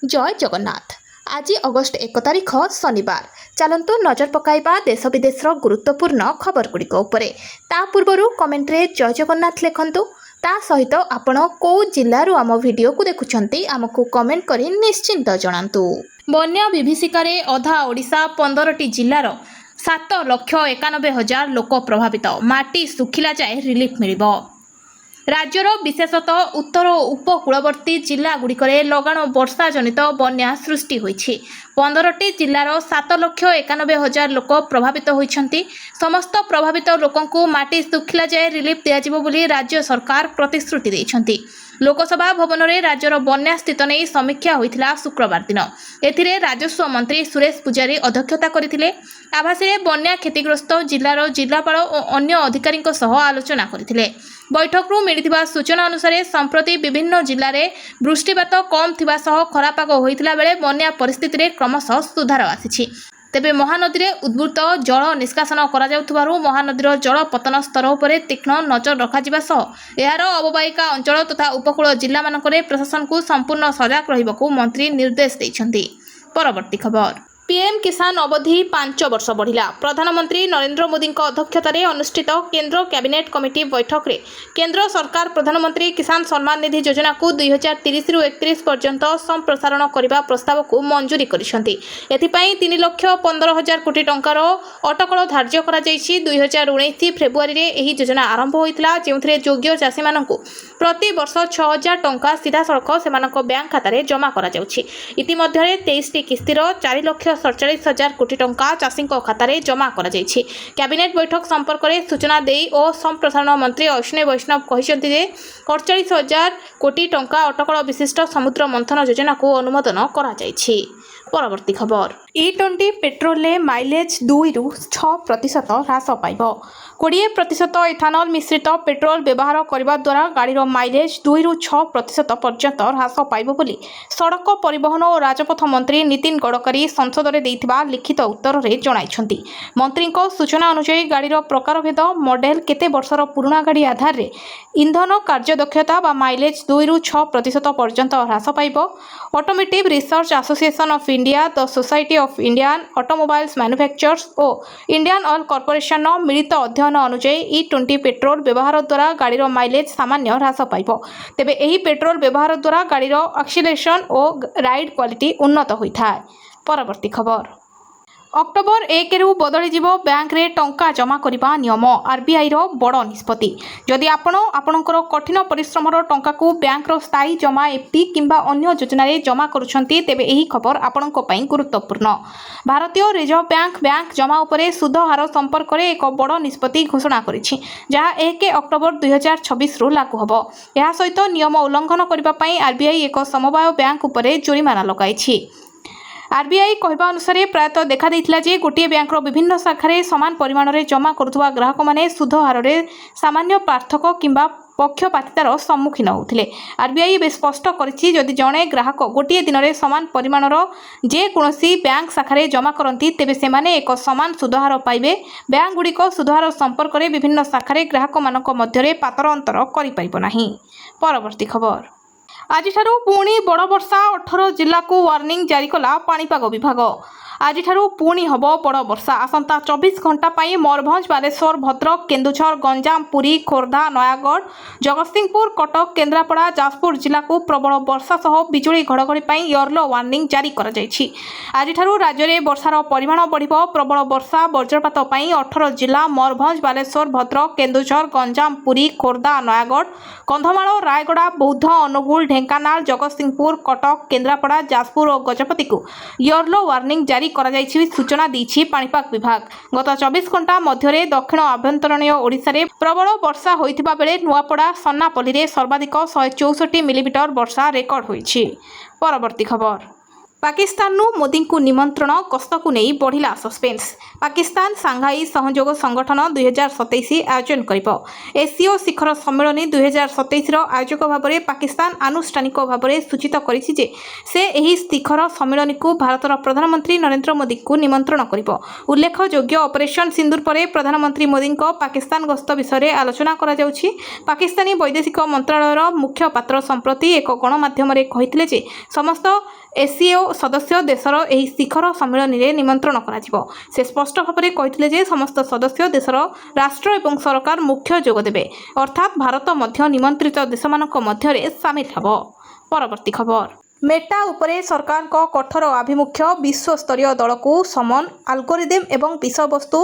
जय जगन्नाथ। आज अगस्ट 1 तारिख शनिवार। चलतु नजर पकाइबा देश विदेशर गुरुत्वपूर्ण खबरगुड़िक उपरे। ता पूर्व कमेंट्रे जय जगन्नाथ लिखंतु। ता सहित आपण को जिल्लारू आम वीडियो को देखुछंती आमको कमेंट करी निश्चिंत जणांतु। बन्या विभीषिकारे अधा ओडिशा 15टी जिल्लार 7,91,000 लोक प्रभावित। माटी सुखिला जाए रिलीफ मिलिबो। राज्यर विशेषतः उत्तर और उपकूलवर्ती जिलागुड़िकरे लगाण वर्षा जनित बन्या सृष्टि होइछि। 15टी जिलार 7,91,000 लोक प्रभावित होइछन्ति। समस्त प्रभावित लोकंकु माटी सुखिला जाए रिलीफ दियाजिबो बोली राज्य सरकार प्रतिश्रुति दैछन्ति। लोकसभा भवन में राज्यर बन्या स्थित नहीं समीक्षा होइथिला शुक्रवार दिन। एथिरे राजस्व मंत्री सुरेश पुजारी अध्यक्षता करथिले। आभासी बन्या क्षतिग्रस्त जिलार जिलापाल और अन्य अधिकारी सह आलोचना करथिले। बैठकरू मिलिथिबा सूचना अनुसार संप्रति विभिन्न जिले में वृष्टिपात कम थिबा सह खरा पाग होइथिला बेले बन्या परिस्थिति रे क्रमशः सुधार आसिछि। तेबे महानदी में उद्भूत जल निष्कासन करा जाउथबारु महानदीर जल पतन स्तर उपर तीक्ष्ण नजर रखाजिबा सह एहार अवबाहिका अंचल तथा उपकूल जिला मानकरे प्रशासन को संपूर्ण सजग रहिबाकू मंत्री निर्देश दैछन्ति। परवर्ती खबर। पीएम किसान अवधि 5 वर्ष बढ़िला। प्रधानमंत्री नरेंद्र मोदी अध्यक्षतार अनुष्ठित केंद्र कैबिनेट कमिटी बैठक में केंद्र सरकार प्रधानमंत्री किसान सम्मान निधि योजना को 2030 रु 31 पर्यंत संप्रसारण करने प्रस्ताव को मंजूरी करिसेंति। एथिपाई 3,15,000 कोटी टंकार अटकल धार्य करा जायछि। 2019 फेब्रुआरी रे एही योजना आरंभ होइतिला, जेउथिरे योग्य चाषी माननकु प्रति वर्ष 6,000 टंका सीधा सड़क सेमानक बैंक खाता रे जमा करा जाउछि। इतिमध्ये 23 टी किस्तिर 4,47,000 कोटी टंका चाषी खातार जमा कर कैबिनेट बैठक संपर्क में सूचना दे और संप्रसारण मंत्री अश्विनी वैष्णव कहते 48,000 कोटी टंका अटकल विशिष्ट समुद्र मंथन योजना को अनुमोदन करा जायछि। परवर्ती खबर। E20 पेट्रोल माइलेज 2 रु 6% ह्रास पाइब। 20% इथानल मिश्रित पेट्रोल व्यवहार करने द्वारा गाड़ीर माइलेज 2 रु 6% पर्यंत ह्रास पाइब बोली सड़क परिवहन और राजपथ मंत्री नितिन गडकरी संसद में देइथिबा लिखित उत्तर में जणाइछन्ति। मंत्री सूचना अनुसार गाड़ीर प्रकारभेद मॉडल केते वर्षर पुराना गाड़ी आधार रे इंधन कार्यदक्षता बा माइलेज 2 रु 6% पर्यंत ह्रास पाइब। Automotive research association of India, the society of Indian automobiles manufacturers और इंडियन ऑयल कॉर्पोरेशन मिलित अध्ययन अनुसार E20 पेट्रोल व्यवहार द्वारा गाड़ीर माइलेज सामान्य ह्रास पाइब। तेबे एही पेट्रोल व्यवहार द्वारा गाड़ीर एक्सीलरेशन और राइड क्वालिटी उन्नत होइथाय। परवर्ती खबर। अक्टोबर 1 रु बदली जीवो बैंक रे टंका जमा करबा नियम। आरबीआई रो बड़ निष्पत्ति। जदि आपणकर कठिन परिश्रम टंका को बैंक रो स्थायी जमा एफडी किंबा अन्य योजना रे जमा करूछंती तेबे एही खबर आपणको पई गुरुत्वपूर्ण। भारतीय रिजर्व बैंक जमा उपरे सुध हार संपर्क में एक बड़ निष्पत्ति घोषणा करिछि, जहाँ 1 अक्टोबर 2026 रु लागू हबो। एहा सहित नियम उल्लंघन करबा पई आरबीआई एक समवाय बैंक उपरे जुरिमाना लगाइछि। आरबीआई कहवा अनुसार प्रायतः देखा देइथिला जे गोटे बैंक विभिन्न शाखारे समान परिमाण में जमा करुवा ग्राहक माने सुध हार में सामान्य पार्थक्य किंबा पक्षपातितार सम्मुखीन होते। आरबीआई बे स्पष्ट करिछि जदि जड़े ग्राहक गोटे दिन में समान परिमाणर जेकोसी बैंक शाखारे जमा करती तेबे सेमाने एक समान सुधहार पाइबे। बैंक गुड़िक सुधहार संपर्क में विभिन्न शाखारे ग्राहक मानक मध्यरे पातर अंतर करि परिबो नाही। परवर्ती खबर। आज पुणी बड़ वर्षा 18 जिला को वार्निंग जारी कला पाणीपाग विभाग। आज पुणी हम बड़ वर्षा। आसंता 24 घंटा पाई मयूरभंज, बालेश्वर, भद्रक, केन्दुझर, गंजाम, पुरी, खोर्धा, नयागढ़, जगतसिंहपुर, कटक, केन्द्रापड़ा, जाजपुर जिला को प्रबल वर्षा सह बिजुली घड़घड़ी येलो वार्निंग जारी कर आज राज्य में वर्षार परिमाण बढ़िबो। प्रबल वर्षा वज्रपात 18 जिला मयूरभंज, बालेश्वर, भद्रक, केन्दुझर, गंजाम, पुरी, खोर्धा, नयागढ़, कंधमाल, रायगड़ा, बौद्ध, अनुगुल, ढेंकानाल, जगतसिंहपुर, कटक, केन्द्रापड़ा, जाजपुर और गजपति को येलो वार्निंग जारी सूचना दी पाणीपाग विभाग। गत 24 घंटा मध्य दक्षिण आभ्यंतरीण ओडिशा रे प्रबल वर्षा होइथिबा बेले नुआपड़ा सन्नापल्ली रे सर्वाधिक 164 मिलीमीटर वर्षा रेकर्ड होइछि। परवर्ती खबर। पाकिस्तान मोदी को निमंत्रण गस्त को नहीं बढ़िला सस्पेंस। पाकिस्तान सांघाई सहयोग संगठन 2027 आयोजन करिबो। एसीओ शिखर सम्मेलन 2027 आयोजक भाव में पाकिस्तान आनुष्ठानिक भाव में सूचित करिछि जे से एही शिखर सम्मेलन को भारतर प्रधानमंत्री नरेंद्र मोदी को निमंत्रण करिबो। उल्लेखयोग्य ऑपरेशन सिंदूर पर प्रधानमंत्री मोदी पाकिस्तान गस्त विषय में आलोचना करा जाउछि। पाकिस्तानी वैदेशिक मंत्रालयर मुख्यपात्र संप्रति एक गणमाध्यम कहिथिले जे समस्त एसीओ सदस्य देशर एही शिखर सम्मेलन में निमंत्रण करा से स्पष्ट भाव में कहते जे समस्त सदस्य देशर राष्ट्र एवं सरकार मुख्य जोग देबे अर्थात भारत मध्य निमंत्रित देशमानक मध्य सामिल हब। परवर्ती खबर मेटा उपरे सरकार को कठोर आभिमुख्य विश्वस्तरीय दल को समन आल्गोरिदम एवं विषयवस्तु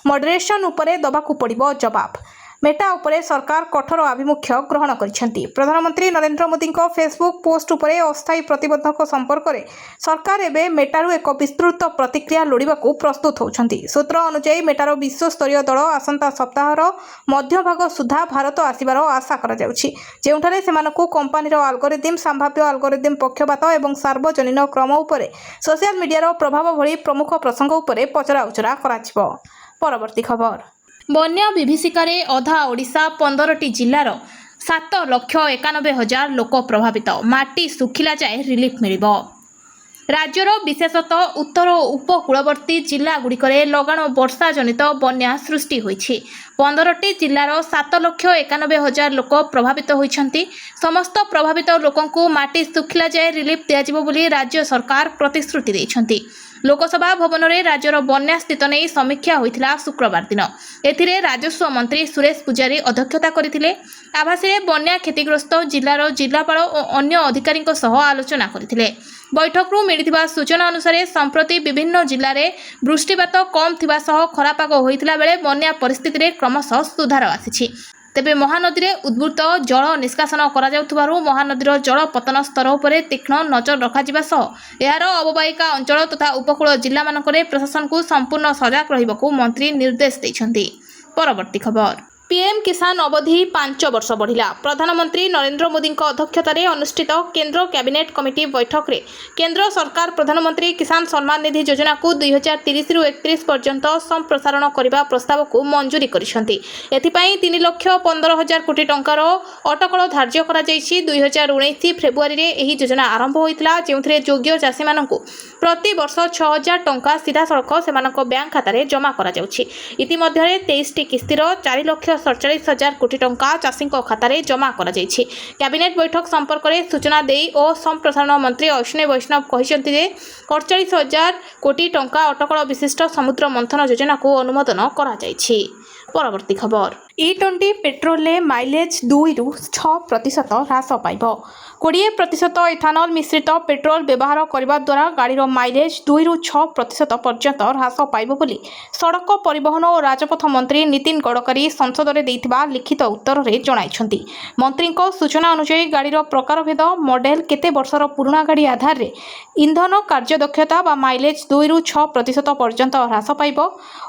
मॉडरेशन उपरे दबाकू पड़िबो जवाब। मेटा उपरे सरकार कठोर आभिमुख्य ग्रहण करिसेंती। प्रधानमंत्री नरेंद्र मोदी को फेसबुक पोस्ट उपरे अस्थायी प्रतिबद्धक संपर्क में सरकार एवं मेटारू एक विस्तृत प्रतिक्रिया लोड़ाकू प्रस्तुत होती। सूत्र अनुसार मेटार विश्वस्तरीय दल आसंता सप्ताहर मध्यभाग सुधा भारत आसबार आशा करा सेमानकू कंपानीर आल्गोरिदम संभाव्य आल्गोरिदम पक्षपात और सार्वजनीन क्रम उपरे सोशल मीडिया प्रभाव भली प्रमुख प्रसंग उपरे पचराउचरा करा। परवर्ती खबर बन्या विभीषिकार अधा ओडिशा 15टी जिल्लार 7,91,000 लोक प्रभावित माटी सुखिला जाए रिलीफ मिलिबो। राज्यर विशेषतः उत्तर और उपकूलवर्ती जिला गुड़िकरे लगाण वर्षा जनित बन्या सृष्टि होइछि। 15टी जिलार 7,91,000 लोक प्रभावित होइछन्ति। समस्त प्रभावित लोकंकु माटी सुखिला जाए रिलीफ दियाजिबो बोली राज्य सरकार प्रतिश्रुति दैछन्ति। लोकसभा भवन में राज्यर बन्या स्थित नहीं समीक्षा होइथिला शुक्रवार दिन। एथिरे राजस्व मंत्री सुरेश पुजारी अध्यक्षता करथिले। आभासी बन्या क्षतिग्रस्त जिलार जिलापाल और अन्य अधिकारी आलोचना करथिले। बैठकरू मिलिथिबा सूचना अनुसार संप्रति विभिन्न जिले में वृष्टिपात कम थिबा सह खरापाग होइथिला बेले बन्या परिस्थिति रे क्रमशः सुधार आसिछि। तेबे महानदी में उद्भूत जल निष्कासन करा जाउथबारु महानदीर जल पतन स्तर उपरे तीक्ष्ण नजर रखाजिबा सह एहार अवबाहिका अंचल तथा उपकूल जिला मानकरे प्रशासन को संपूर्ण सजग रहिबाकू मंत्री निर्देश दैछन्ति। परवर्ती खबर पीएम किसान अवधि 5 वर्ष बढ़िला। प्रधानमंत्री नरेंद्र मोदी अध्यक्षतार अनुष्ठित केंद्र कैबिनेट कमिटी बैठक में केंद्र सरकार प्रधानमंत्री किसान सम्मान निधि योजना को 2030 रु 31 पर्यंत संप्रसारण करने प्रस्ताव को मंजूरी करिसेंति। एथिपाई 3,15,000 कोटी टंकार अटकल धार्य करा जायछि। 2019 फेब्रुआरी रे एही योजना आरंभ होइतला जेउथिरे योग्य चाषी माननकु प्रति वर्ष 6,000 टंका सीधा सड़क सेमानक बैंक खातारे जमा करा जाउछि। इतिमध्ये 23टी किस्तीर 4,47,000 कोटी टंका चाषी खातार जमा करा जायछि। कैबिनेट बैठक संपर्क में सूचना देई और संप्रसारण मंत्री अश्विनी वैष्णव कहते जे 48,000 कोटी टंका अटकल विशिष्ट समुद्र मंथन योजना को अनुमोदन करा जायछि। परवर्ती खबर E20 पेट्रोल माइलेज 2 रु 6% ह्रास पाइब। 20% इथानल मिश्रित पेट्रोल व्यवहार करने द्वारा गाड़ीर माइलेज 2 रु 6% पर्यंत ह्रास पाइब बोली सड़क परिवहन और राजपथ मंत्री नितिन गडकरी संसद में देइथिबा लिखित उत्तर में जणाइछन्ति। मंत्री सूचना अनुसार गाड़ीर प्रकारभेद मॉडल केते वर्षर पुराना गाड़ी आधार में इंधन कार्यदक्षता व माइलेज 2 रु 6% पर्यंत ह्रास पाइब।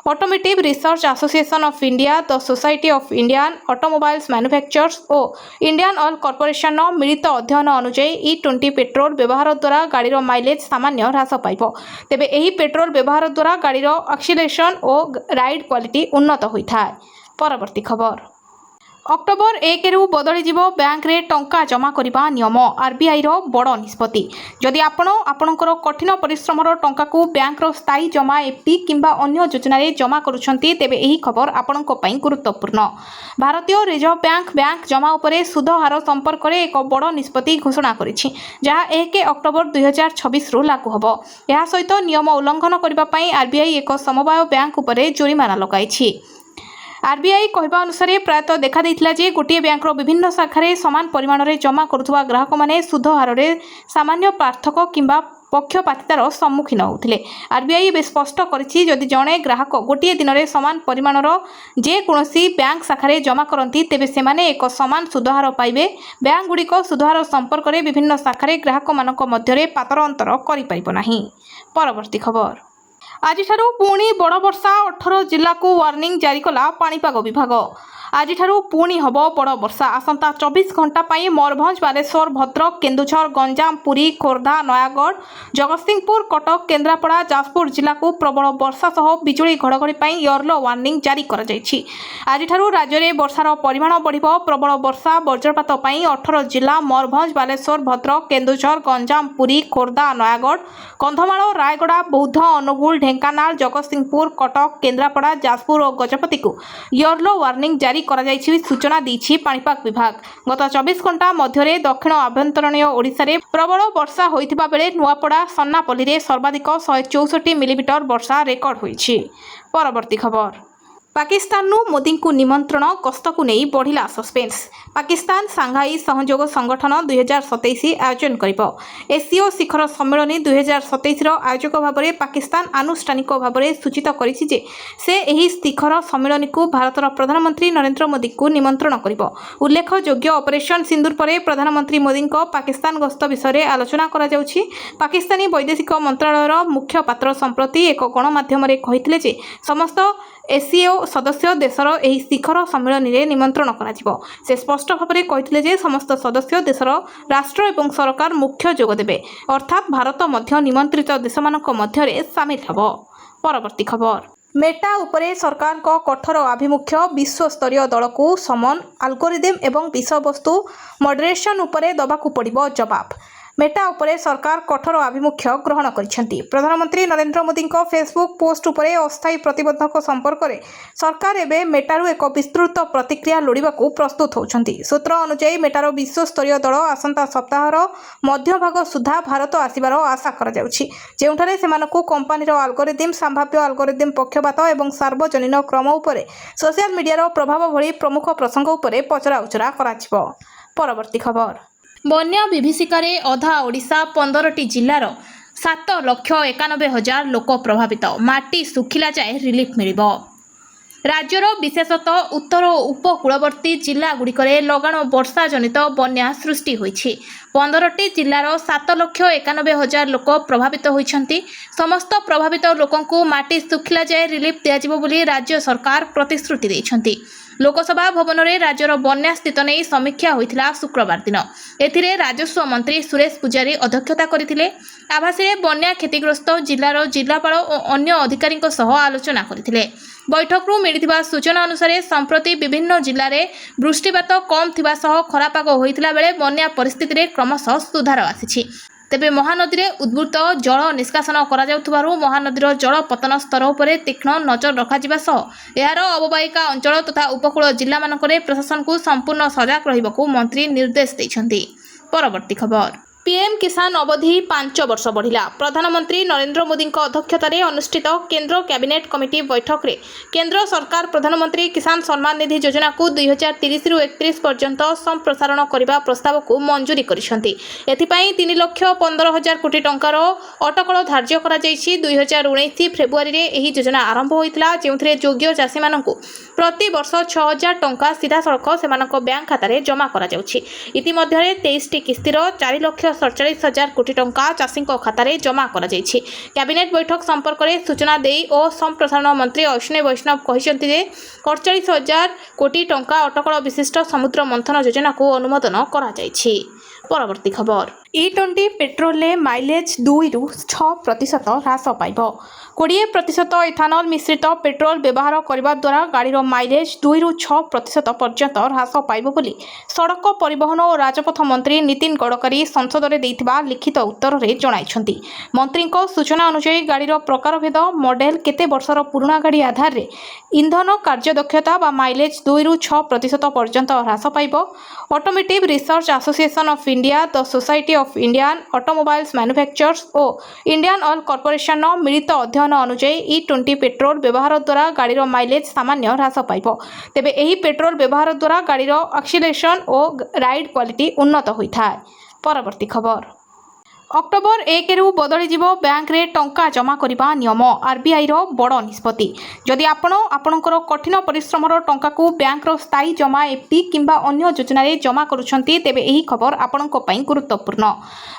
Automotive research association of India, the society of Indian automobiles manufacturers और इंडियन ऑयल कॉर्पोरेशन मिलित अध्ययन अनुसार E20 पेट्रोल व्यवहार द्वारा गाड़ीर माइलेज सामान्य ह्रास पाइब। तेबे एही पेट्रोल व्यवहार द्वारा गाड़ीर एक्सीलरेशन और राइड क्वालिटी उन्नत होता है। परवर्ती खबर अक्टोबर 1 रु बदली जीवो बैंक रे टंका जमा करबा नियम आरबीआई रो बड़ निष्पत्ति। जदि आपणकर कठिन परिश्रम टंका को बैंक रो स्थायी जमा एफडी किंबा अन्य योजना रे जमा करुछंती तेबे एही खबर आपणको पई गुरुत्वपूर्ण। भारतीय रिजर्व बैंक जमा उपरे सुध हार संपर्क में एक बड़ निष्पत्ति घोषणा करिछि जहा 1 अक्टोबर 2026 रु लागू हबो। एहा सहित नियम उल्लंघन करबा पई आरबीआई एक समवाय बैंक उपरे जोरिमाना लगाइछि। आरबीआई कहवा अनुसार प्रायतः देखा देइथिला जे गोटे बैंकर विभिन्न शाखारे समान परिमाण में जमा करुवा ग्राहक माने सुध हार में सामान्य पार्थक्य किंबा पक्षपातितार सम्मुखीन होते। आरबीआई बे स्पष्ट करिछि जदि जड़े ग्राहक गोटे दिन में समान परिमाणर जेकोसी बैंक शाखारे जमा करती तेबे सेमाने एक समान सुधहार पाइबे। बैंक गुड़िक सुधहार संपर्क में विभिन्न शाखारे ग्राहक मानक मध्यरे पातर अंतर करि परिबो नाही। परवर्ती खबर आज पुणी बड़ वर्षा 18 जिला को वार्निंग जारी कला पाणीपाग विभाग। आज पुणी हम बड़ वर्षा आसंता 24 घंटा पाई मयूरभंज, बालेश्वर, भद्रक, केन्दुझर, गंजाम, पुरी, खोर्धा, नयागढ़, जगतसिंहपुर, कटक, केन्द्रापड़ा, जाजपुर जिला को प्रबल वर्षा सह बिजुली घड़घड़ी येलो वार्निंग जारी कर आज राज्य में वर्षार परिमाण बढ़िबो। प्रबल वर्षा वज्रपात 18 जिला मयूरभंज, बालेश्वर, भद्रक, केन्दुझर, गंजाम, पुरी, खोर्धा, नयागढ़, कंधमाल, रायगड़ा, बौद्ध, अनुगुल, ढेंकानाल, जगतसिंहपुर, कटक, केन्द्रापड़ा, जाजपुर और गजपति को येलो वार्निंग जारी ଜାରି କରାଯାଇଛି सूचना ଦେଇଛି पाणीपाग विभाग। गत 24 घंटा मध्य दक्षिण आभ्यंतरीण ओडिशा रे प्रबल वर्षा होइथिबा बेले नुआपड़ा सन्नापल्ली रे सर्वाधिक 164 मिलीमीटर वर्षा रेकर्ड होइछि। परवर्ती खबर पाकिस्तान मोदी को निमंत्रण गस्त को नहीं बढ़िला सस्पेंस। पाकिस्तान सांघाई सहयोग संगठन 2027 आयोजन करिब। एसीओ शिखर सम्मेलन 2027 आयोजक भाव में पाकिस्तान आनुष्ठानिक भाव में सूचित करिछि जे से एही शिखर सम्मेलन को भारतर प्रधानमंत्री नरेंद्र मोदी को निमंत्रण करिब। उल्लेखयोग्य ऑपरेशन सिंदूर पर प्रधानमंत्री मोदी पाकिस्तान गस्त विषय में आलोचना करा जाउछि। पाकिस्तानी वैदेशिक मंत्रालयर मुखपात्र संप्रति एक गणमाध्यम कहिथिले जे समस्त एसीओ सदस्य देशर एही शिखर सम्मेलन में निमंत्रण करा। से स्पष्ट भाव में कहिथिले जे समस्त सदस्य देशर राष्ट्र एवं सरकार मुख्य जोग देबे, अर्थात भारत मध्य निमंत्रित देशमानक मध्य सामिल हबो। परवर्ती खबर मेटा उपरे सरकार को कठोर आभिमुख्य विश्वस्तरीय दल को समन आल्गोरिदम एवं विषयवस्तु मॉडरेशन उपरे दबाकू पड़िबो जवाब। मेटा उपरे सरकार कठोर आभिमुख्य ग्रहण करिसेंती। प्रधानमंत्री नरेंद्र मोदी फेसबुक पोस्ट उपरे अस्थायी प्रतिबंधक संपर्क में सरकार एवं मेटारू एक विस्तृत प्रतिक्रिया लोड़ा प्रस्तुत होती। सूत्र अनुसार मेटार विश्वस्तरीय दल आसंता सप्ताहर मध्यभाग सुधा भारत आसबार आशा करा कंपानीर आल्गोरिदम संभाव्य आल्गोरिदम पक्षपात और सार्वजनीन क्रम उपरे सोशल मीडिया प्रभाव भली प्रमुख प्रसंग उपरे पचराउचरा करा। परवर्ती खबर बन्या विभीषिकार अधा ओडिशा 15टी जिलार 7,91,000 लोक प्रभावित। माटी सुखिला जाए रिलीफ मिलिबो। राज्यर विशेषतः उत्तर और उपकूलवर्ती जिला गुड़िकरे लगाण वर्षा जनित बन्या सृष्टि होइछि। 15टी जिलार 7,91,000 लोक प्रभावित होइछन्ति। समस्त प्रभावित लोकंकु माटी सुखिला जाए रिलीफ दियाजिबो बोली राज्य सरकार प्रतिश्रुति दैछन्ति। लोकसभा भवन में राज्यर बन्या स्थित नहीं समीक्षा होइथिला शुक्रवार दिन। एथिरे राजस्व मंत्री सुरेश पुजारी अध्यक्षता करथिले। आभासी बन्या क्षतिग्रस्त जिलार जिलापाल और अन्य अधिकारी सह आलोचना करथिले। बैठकरू मिलिथिबा सूचना अनुसार संप्रति विभिन्न जिले में वृष्टिपात कम थिबा सह खरापाग होइथिला बेले बन्या परिस्थिति रे क्रमशः सुधार आसिछि। तेबे महानदी में उद्भूत जल निष्कासन करा महानदीर जल पतन स्तर पर तीक्ष्ण नजर रखा सह यार अवबाहिका अंचल तथा उपकूल जिला मानकरे प्रशासन को संपूर्ण सजग रहिबाकू मंत्री निर्देश दैछन्ति। परवर्ती खबर पीएम किसान अवधि 5 वर्ष बढ़िला। प्रधानमंत्री नरेंद्र मोदी अध्यक्षतार अनुष्ठित केंद्र कैबिनेट कमिटी बैठक में केंद्र सरकार प्रधानमंत्री किसान सम्मान निधि योजना को 2030 रु 31 पर्यंत संप्रसारण करने प्रस्ताव को मंजूरी करिसेंती। एथिपाई 3,15,000 कोटी टंकार अटकल धार्य करा जायछि। 2019 फेब्रुआरी रे एही योजना आरंभ होइतिला, जेउथरे योग्य चाषी मानकु प्रति वर्ष 6,000 टंका सीधा सड़क सेमानक बैंक खाता रे जमा करा जाउछि। इतिमध्ये 23 टी किस्तिर 4,47,000 कोटी टंका चाषी खातार जमा करा जायछि। कैबिनेट बैठक संपर्क में सूचना दे और संप्रसारण मंत्री अश्विनी वैष्णव कहते हैं 48,000 कोटी टंका अटकल विशिष्ट समुद्र मंथन योजना को अनुमोदन करा जायछि। परवर्ती खबर E20 पेट्रोल माइलेज 2 रु 6% ह्रास पाइब। 20% इथानल मिश्रित पेट्रोल व्यवहार करने द्वारा गाड़ीर माइलेज 2 रु 6% पर्यंत ह्रास पाइब बोली सड़क परिवहन और राजपथ मंत्री नितिन गडकरी संसद में देइथिबा लिखित उत्तर में जणाइछन्ति। मंत्री सूचना अनुसार गाड़ीर प्रकारभेद मॉडल केते वर्षर पुराना गाड़ी आधार रे इंधन कार्यदक्षता बा माइलेज 2 रु 6% पर्यंत ह्रास पाइब। Automotive research association of India, the society of Indian automobiles manufacturers और इंडियन ऑयल कॉर्पोरेशन मिलित अध्ययन अनुसार E20 पेट्रोल व्यवहार द्वारा गाड़ीर माइलेज सामान्य ह्रास पाइब। तेबे एही पेट्रोल व्यवहार द्वारा गाड़ीर एक्सीलरेशन और राइड क्वालिटी उन्नत होइथाय। परवर्ती खबर अक्टोबर 1 रु बदली जीवो बैंक रे टंका जमा करबा नियम। आरबीआई रो बड़ निष्पत्ति। जदि आपणकर कठिन परिश्रम टंका को बैंक रो स्थायी जमा एफडी किंबा अन्य योजना रे जमा करूछंती तेबे एही खबर आपणको पई गुरुत्वपूर्ण।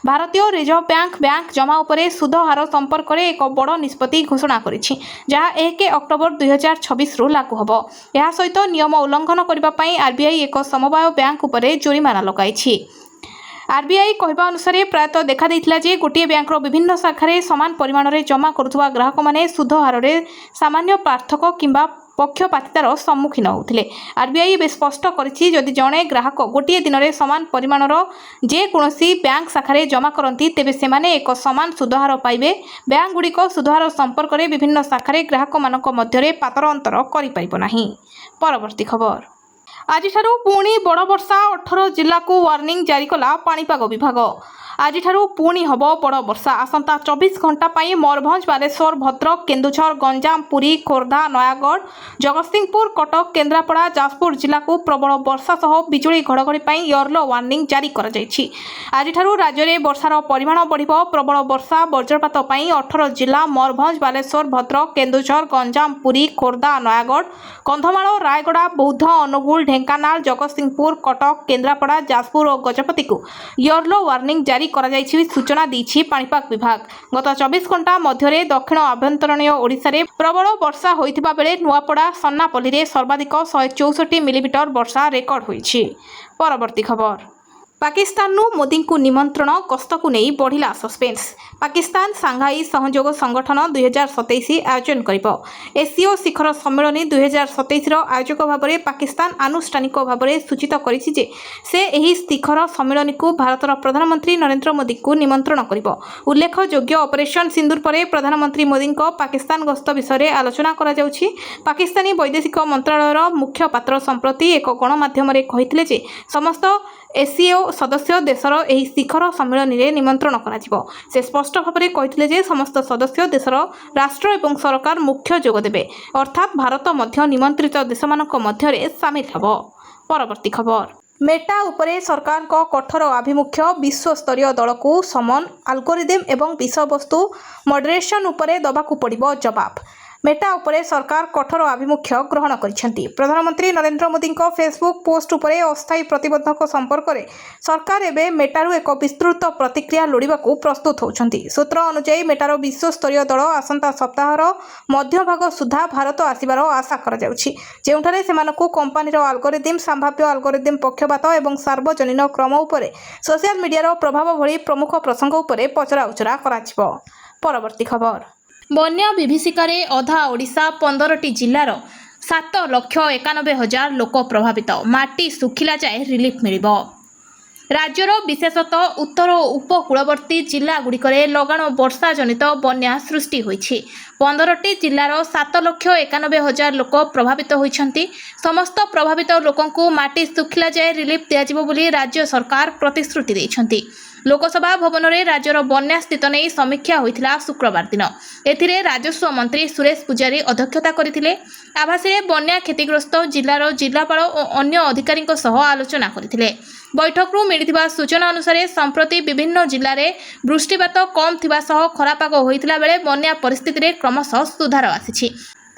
भारतीय रिजर्व बैंक जमा उपरे सुध हार संपर्क में एक बड़ निष्पत्ति घोषणा करिछि, जहाँ 1 अक्टोबर 2026 रु लागू हबो। एहा सहित नियम उल्लंघन करबा पई आरबीआई एक समवाय बैंक उपरे जोरिमाना लगाइछि। आरबीआई कहवा अनुसार प्रायतः देखा देइथिला जे गोटे बैंक विभिन्न शाखारे समान परिमाण में जमा करुवा ग्राहक माने सुध हार में सामान्य पार्थक किंबा पक्षपातितार सम्मुखीन होते। आरबीआई बे स्पष्ट करिछि जदि जड़े ग्राहक गोटे दिन में समान परिमाणर जेकोसी बैंक शाखारे जमा करती तेबे सेमाने एक समान सुधहार पाइबे। बैंक गुड़िक सुधहार संपर्क में विभिन्न शाखारे ग्राहक मानक मध्यरे पातर अंतर करि परिबो नाही। परवर्ती खबर ଆଜିଠାରୁ ପୁଣି ବଡ଼ ବର୍ଷା 18 ଜିଲ୍ଲାକୁ ୱାର୍ଣ୍ଣିଂ ଜାରି କଲା ପାଣିପାଗ ବିଭାଗ। ଆଜିଠାରୁ ପୁଣି ହେବ ବଡ଼ ବର୍ଷା। ଆସନ୍ତା 24 ଘଣ୍ଟା ପାଇଁ ମୟୂରଭଞ୍ଜ, ବାଲେଶ୍ୱର, ଭଦ୍ରକ, କେନ୍ଦୁଝର, ଗଞ୍ଜାମ, ପୁରୀ, ଖୋର୍ଦ୍ଧା, ନୟାଗଡ଼, ଜଗତସିଂହପୁର, କଟକ, କେନ୍ଦ୍ରାପଡ଼ା, ଯାଜପୁର ଜିଲ୍ଲାକୁ ପ୍ରବଳ ବର୍ଷା ସହ ବିଜୁଳି ଘଡ଼ଘଡ଼ି ପାଇଁ ୟେଲୋ ୱାର୍ଣ୍ଣିଂ ଜାରି କରାଯାଇଛି। ଆଜିଠାରୁ ରାଜ୍ୟରେ ବର୍ଷାର ପରିମାଣ ବଢ଼ିବ। ପ୍ରବଳ ବର୍ଷା ବଜ୍ରପାତ ପାଇଁ 18 ଜିଲ୍ଲା ମୟୂରଭଞ୍ଜ, ବାଲେଶ୍ୱର, ଭଦ୍ରକ, କେନ୍ଦୁଝର, ଗଞ୍ଜାମ, ପୁରୀ, ଖୋର୍ଦ୍ଧା, ନୟାଗଡ଼, କନ୍ଧମାଳ, ରାୟଗଡ଼ା, ବୌଦ୍ଧ, ଅନୁଗୁଳ, ଢେଙ୍କାନାଳ, ଜଗତସିଂହପୁର, କଟକ, କେନ୍ଦ୍ରାପଡ଼ା, ଯାଜପୁର ଓ ଗଜପତିକୁ ୟେଲୋ ୱାର୍ଣ୍ଣିଂ ଜାରି କରାଯାଇଛି ସୂଚନା ଦେଇଛି ପାଣିପାଗ ବିଭାଗ। ଗତ 24 ଘଣ୍ଟା ମଧ୍ୟରେ ଦକ୍ଷିଣ ଆଭ୍ୟନ୍ତରୀଣ ଓଡ଼ିଶାରେ ପ୍ରବଳ ବର୍ଷା ହୋଇଥିବା ବେଳେ ନୂଆପଡ଼ା, ସନ୍ନାପଲ୍ଲୀରେ ସର୍ବାଧିକ 164 ମିଲିମିଟର ବର୍ଷା ରେକର୍ଡ ହୋଇଛି। ପରବର୍ତ୍ତୀ ଖବର। ପାକିସ୍ତାନରୁ ମୋଦିଙ୍କୁ ନିମନ୍ତ୍ରଣ, ଗସ୍ତକୁ ନେଇ ବଢ଼ିଲା ସସ୍ପେନ୍ସ। ପାକିସ୍ତାନ ସାଂଘାଇ ସହଯୋଗ ସଂଗଠନ 2027 ଆୟୋଜନ କରିବ। ଏସୀୟ ଶିଖର ସମ୍ମିଳନୀ 2027ର ଆୟୋଜକ ଭାବରେ ପାକିସ୍ତାନ ଆନୁଷ୍ଠାନିକ ଭାବରେ ସୂଚିତ କରିଛି ଯେ ସେ ଏହି ଶିଖର ସମ୍ମିଳନୀକୁ ଭାରତର ପ୍ରଧାନମନ୍ତ୍ରୀ ନରେନ୍ଦ୍ର ମୋଦିଙ୍କୁ ନିମନ୍ତ୍ରଣ କରିବ। ଉଲ୍ଲେଖଯୋଗ୍ୟ, ଅପରେସନ ସିନ୍ଦୁର ପରେ ପ୍ରଧାନମନ୍ତ୍ରୀ ମୋଦିଙ୍କ ପାକିସ୍ତାନ ଗସ୍ତ ବିଷୟରେ ଆଲୋଚନା କରାଯାଉଛି। ପାକିସ୍ତାନୀ ବୈଦେଶିକ ମନ୍ତ୍ରଣାଳୟର ମୁଖପାତ୍ର ସମ୍ପ୍ରତି ଏକ ଗଣମାଧ୍ୟମରେ କହିଥିଲେ ଯେ ସମସ୍ତ ଏସୀୟ ସଦସ୍ୟ ଦେଶର ଏହି ଶିଖର ସମ୍ମିଳନୀରେ ନିମନ୍ତ୍ରଣ କରାଯିବ। ସେ ସ୍ପଷ୍ଟ ଭାବରେ କହିଥିଲେ ଯେ ସମସ୍ତ ସଦସ୍ୟ ଦେଶର ରାଷ୍ଟ୍ର ଏବଂ ସରକାର ମୁଖ୍ୟ ଯୋଗ ଦେବେ, ଅର୍ଥାତ୍ ଭାରତ ମଧ୍ୟ ନିମନ୍ତ୍ରିତ ଦେଶମାନଙ୍କ ମଧ୍ୟରେ ସାମିଲ ହେବ। ପରବର୍ତ୍ତୀ ଖବର। ମେଟା ଉପରେ ସରକାରଙ୍କ କଠୋର ଆଭିମୁଖ୍ୟ, ବିଶ୍ୱସ୍ତରୀୟ ଦଳକୁ ସମନ, ଆଲଗୋରିଦମ ଏବଂ ବିଷୟବସ୍ତୁ ମଡରେସନ ଉପରେ ଦେବାକୁ ପଡ଼ିବ ଜବାବ। ମେଟା ଉପରେ ସରକାର କଠୋର ଆଭିମୁଖ୍ୟ ଗ୍ରହଣ କରିଛନ୍ତି। ପ୍ରଧାନମନ୍ତ୍ରୀ ନରେନ୍ଦ୍ର ମୋଦିଙ୍କ ଫେସବୁକ୍ ପୋଷ୍ଟ ଉପରେ ଅସ୍ଥାୟୀ ପ୍ରତିବନ୍ଧକ ସମ୍ପର୍କରେ ସରକାର ଏବେ ମେଟାରୁ ଏକ ବିସ୍ତୃତ ପ୍ରତିକ୍ରିୟା ଲୋଡ଼ିବାକୁ ପ୍ରସ୍ତୁତ ହେଉଛନ୍ତି। ସୂତ୍ର ଅନୁଯାୟୀ ମେଟାର ବିଶ୍ୱସ୍ତରୀୟ ଦଳ ଆସନ୍ତା ସପ୍ତାହର ମଧ୍ୟଭାଗ ସୁଦ୍ଧା ଭାରତ ଆସିବାର ଆଶା କରାଯାଉଛି, ଯେଉଁଠାରେ ସେମାନଙ୍କୁ କମ୍ପାନୀର ଆଲଗୋରିଦମ, ସମ୍ଭାବ୍ୟ ଆଲଗୋରିଦମ ପକ୍ଷପାତ ଏବଂ ସାର୍ବଜନୀନ କ୍ରମ ଉପରେ ସୋସିଆଲ ମିଡିଆର ପ୍ରଭାବ ଭଳି ପ୍ରମୁଖ ପ୍ରସଙ୍ଗ ଉପରେ ପଚରାଉଚରା କରାଯିବ। ପରବର୍ତ୍ତୀ ଖବର। ବନ୍ୟା ବିଭୀଷିକାରେ ଅଧା ଓଡ଼ିଶା, 15ଟି ଜିଲ୍ଲାର 7,91,000 ଲୋକ ପ୍ରଭାବିତ। ମାଟି ଶୁଖିଲା ଯାଏ ରିଲିଫ ମିଳିବ। ରାଜ୍ୟର ବିଶେଷତଃ ଉତ୍ତର ଓ ଉପକୂଳବର୍ତ୍ତୀ ଜିଲ୍ଲାଗୁଡ଼ିକରେ ଲଗାଣ ବର୍ଷା ଜନିତ ବନ୍ୟା ସୃଷ୍ଟି ହୋଇଛି। 15ଟି ଜିଲ୍ଲାର 7,91,000 ଲୋକ ପ୍ରଭାବିତ ହୋଇଛନ୍ତି। ସମସ୍ତ ପ୍ରଭାବିତ ଲୋକଙ୍କୁ ମାଟି ଶୁଖିଲା ଯାଏ ରିଲିଫ ଦିଆଯିବ ବୋଲି ରାଜ୍ୟ ସରକାର ପ୍ରତିଶ୍ରୁତି ଦେଇଛନ୍ତି। ଲୋକସଭା ଭବନରେ ରାଜ୍ୟର ବନ୍ୟା ସ୍ଥିତି ନେଇ ସମୀକ୍ଷା ହୋଇଥିଲା ଶୁକ୍ରବାର ଦିନ। ଏଥିରେ ରାଜସ୍ୱ ମନ୍ତ୍ରୀ ସୁରେଶ ପୂଜାରୀ ଅଧ୍ୟକ୍ଷତା କରିଥିଲେ। ଆଭାସୀରେ ବନ୍ୟା କ୍ଷତିଗ୍ରସ୍ତ ଜିଲ୍ଲାର ଜିଲ୍ଲାପାଳ ଓ ଅନ୍ୟ ଅଧିକାରୀଙ୍କ ସହ ଆଲୋଚନା କରିଥିଲେ। ବୈଠକରୁ ମିଳିଥିବା ସୂଚନା ଅନୁସାରେ ସମ୍ପ୍ରତି ବିଭିନ୍ନ ଜିଲ୍ଲାରେ ବୃଷ୍ଟିପାତ କମ୍ ଥିବା ସହ ଖରାପାଗ ହୋଇଥିଲା ବେଳେ ବନ୍ୟା ପରିସ୍ଥିତିରେ କ୍ରମଶଃ ସୁଧାର ଆସିଛି।